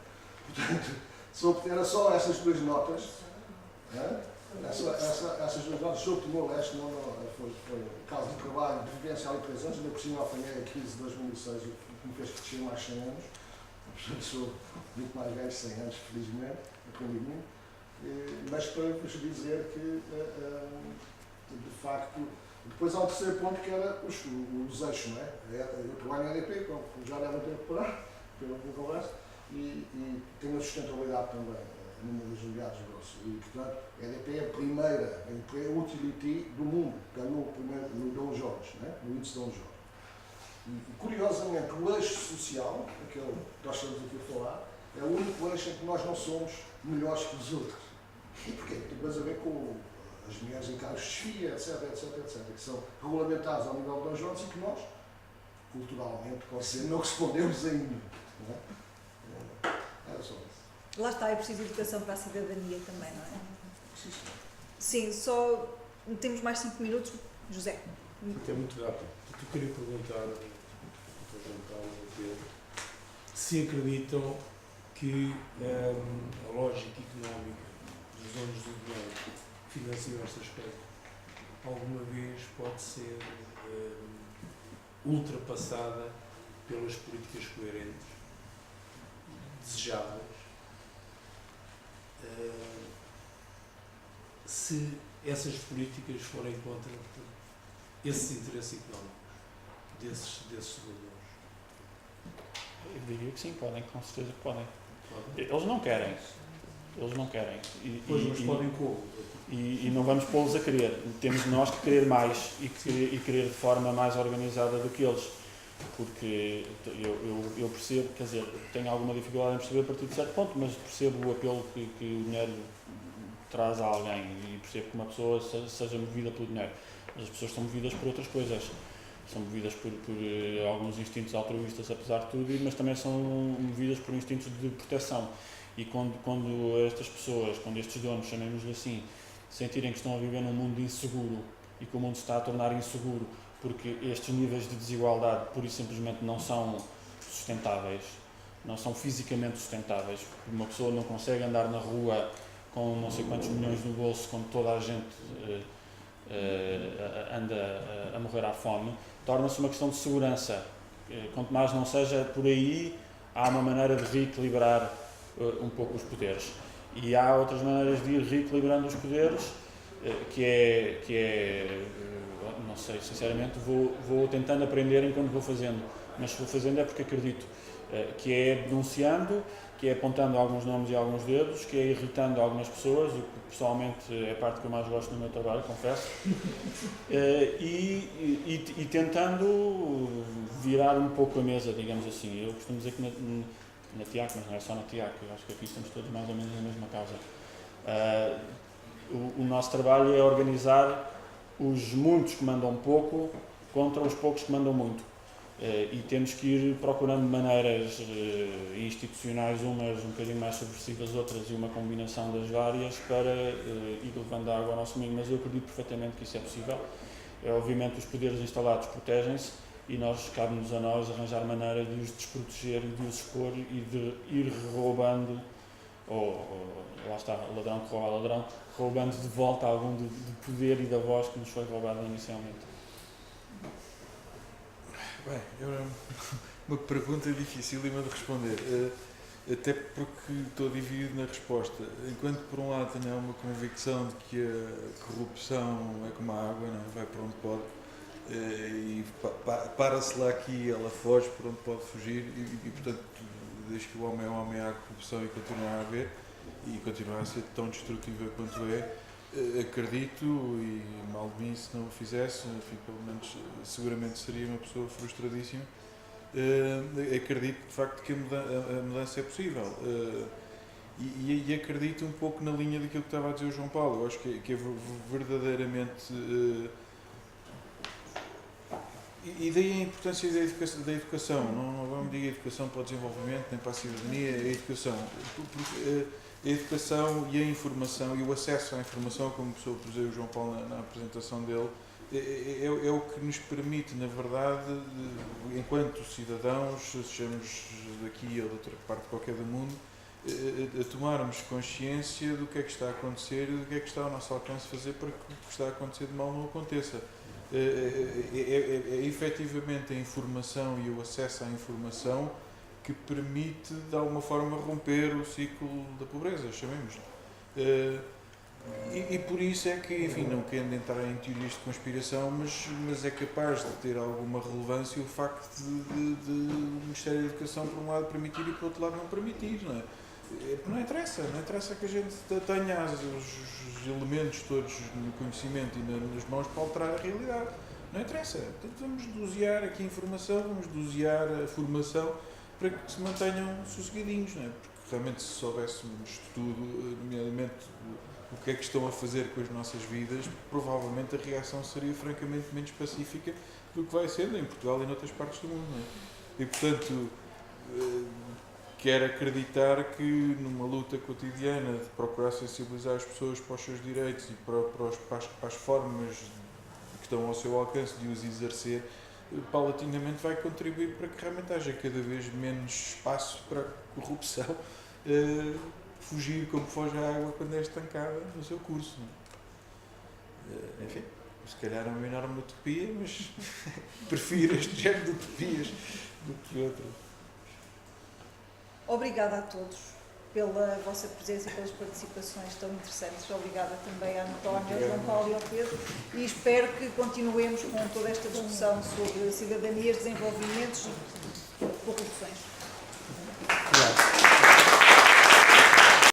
Portanto, era só essas 2 notas Essas 2 horas sobre Timor-Leste foi um caso de trabalho, de vivência há 3 anos, ainda por cima apanhei a crise de 2006, que me fez crescer mais 100 anos. Portanto, sou muito mais velho, 100 anos, felizmente, aprendi muito. Mas para vos dizer que, de facto, depois há o terceiro ponto que era os eixos, não é? Eu trabalho na EDP, como já devem ter reparado, pela conversa, e tenho a sustentabilidade também, a minha das ligados grosso. E, portanto, a EDP é a primeira empresa utility do mundo, ganhou o primeiro no Dow Jones, né? No índice Dow Jones. E, curiosamente, o eixo social, aquele que nós estamos aqui a falar, é o único eixo em que nós não somos melhores que os outros. E porquê? Tem coisa a ver com as mulheres em cargos de chefia, etc, que são regulamentados ao nível do Dow Jones e que nós, culturalmente, não respondemos ainda. Não é? Era só isso. Lá está, é preciso educação para a cidadania também, não é? Sim, só temos mais 5 minutos. José. É muito rápido. Eu queria perguntar ao João Paulo e ao Pedro se acreditam que a lógica económica dos donos do dinheiro que financiam este aspecto alguma vez pode ser ultrapassada pelas políticas coerentes, desejáveis, se essas políticas forem contra esses interesses económicos desses seguidores. Eu diria que sim, podem, com certeza que podem. Eles não querem. Eles não querem. Pois, mas podem como? E não vamos pô-los a querer. Temos nós que querer mais e querer de forma mais organizada do que eles. Porque eu percebo, quer dizer, tenho alguma dificuldade em perceber a partir de certo ponto, mas percebo o apelo que o dinheiro traz a alguém e percebo que uma pessoa seja movida pelo dinheiro. Mas as pessoas são movidas por outras coisas. São movidas por alguns instintos altruístas, apesar de tudo, mas também são movidas por instintos de proteção. E quando estas pessoas, quando estes donos, chamemos-lhe assim, sentirem que estão a viver num mundo inseguro e que o mundo se está a tornar inseguro porque estes níveis de desigualdade pura e simplesmente não são sustentáveis, não são fisicamente sustentáveis. Uma pessoa não consegue andar na rua com não sei quantos milhões no bolso quando toda a gente anda a morrer à fome, torna-se uma questão de segurança. Quanto mais não seja por aí, há uma maneira de reequilibrar um pouco os poderes. E há outras maneiras de ir reequilibrando os poderes, que é não sei, sinceramente, vou tentando aprender enquanto vou fazendo, mas se vou fazendo é porque acredito, que é denunciando, que é apontando alguns nomes e alguns dedos, que é irritando algumas pessoas, o que pessoalmente é a parte que eu mais gosto no meu trabalho, confesso, e tentando virar um pouco a mesa, digamos assim. Eu costumo dizer que na TIAC, mas não é só na TIAC, eu acho que aqui estamos todos mais ou menos na mesma causa. O nosso trabalho é organizar os muitos que mandam pouco contra os poucos que mandam muito. E temos que ir procurando maneiras institucionais, umas um bocadinho mais subversivas, outras, e uma combinação das várias para ir levando a água ao nosso moinho. Mas eu acredito perfeitamente que isso é possível. Obviamente os poderes instalados protegem-se e cabe-nos a nós arranjar maneira de os desproteger, de os expor e de ir roubando, lá está, ladrão que rouba ladrão, roubando de volta algum do poder e da voz que nos foi roubado inicialmente. Bem, uma pergunta dificílima de responder, até porque estou dividido na resposta. Enquanto por um lado tenho uma convicção de que a corrupção é como a água, não é? Vai para onde pode, e para-se lá aqui, ela foge por onde pode fugir, e portanto, desde que o homem é homem, há corrupção e continua a haver, e continua a ser tão destrutiva quanto é. Acredito, e mal de mim se não o fizesse, enfim, pelo menos seguramente seria uma pessoa frustradíssima. Acredito de facto que a mudança é possível, e acredito um pouco na linha daquilo que estava a dizer o João Paulo. Eu acho que é verdadeiramente, e daí a importância da educação. Não vamos dizer a educação para o desenvolvimento nem para a cidadania, é a educação, porque a educação e a informação e o acesso à informação, como por exemplo o João Paulo na apresentação dele, é o que nos permite, na verdade, enquanto cidadãos, sejamos daqui ou de outra parte qualquer do mundo, a tomarmos consciência do que é que está a acontecer e do que é que está ao nosso alcance fazer para que o que está a acontecer de mal não aconteça. É efetivamente a informação e o acesso à informação que permite, de alguma forma, romper o ciclo da pobreza, chamemos-lhe. E por isso é que, enfim, não querendo entrar em teorias de conspiração, mas é capaz de ter alguma relevância o facto de o Ministério da Educação, por um lado, permitir e, por outro lado, não permitir, não é? Não interessa que a gente tenha os elementos todos no conhecimento e nas mãos para alterar a realidade. Não interessa. Portanto, vamos dosear aqui a informação, vamos dosear a formação para que se mantenham sossegadinhos, não é? Porque realmente se soubéssemos tudo, nomeadamente o que é que estão a fazer com as nossas vidas, provavelmente a reação seria francamente menos pacífica do que vai sendo em Portugal e noutras partes do mundo, não é? E, portanto, quero acreditar que numa luta cotidiana de procurar sensibilizar as pessoas para os seus direitos e para as formas que estão ao seu alcance de os exercer, paulatinamente vai contribuir para que realmente haja cada vez menos espaço para a corrupção fugir como foge a água quando é estancada no seu curso. Enfim, se calhar é uma enorme utopia, mas prefiro este género de utopias do que outras. Obrigada a todos pela vossa presença e pelas participações tão interessantes. Obrigada também a António, ao João Paulo e ao Pedro. E espero que continuemos com toda esta discussão sobre cidadanias, desenvolvimentos e corrupções.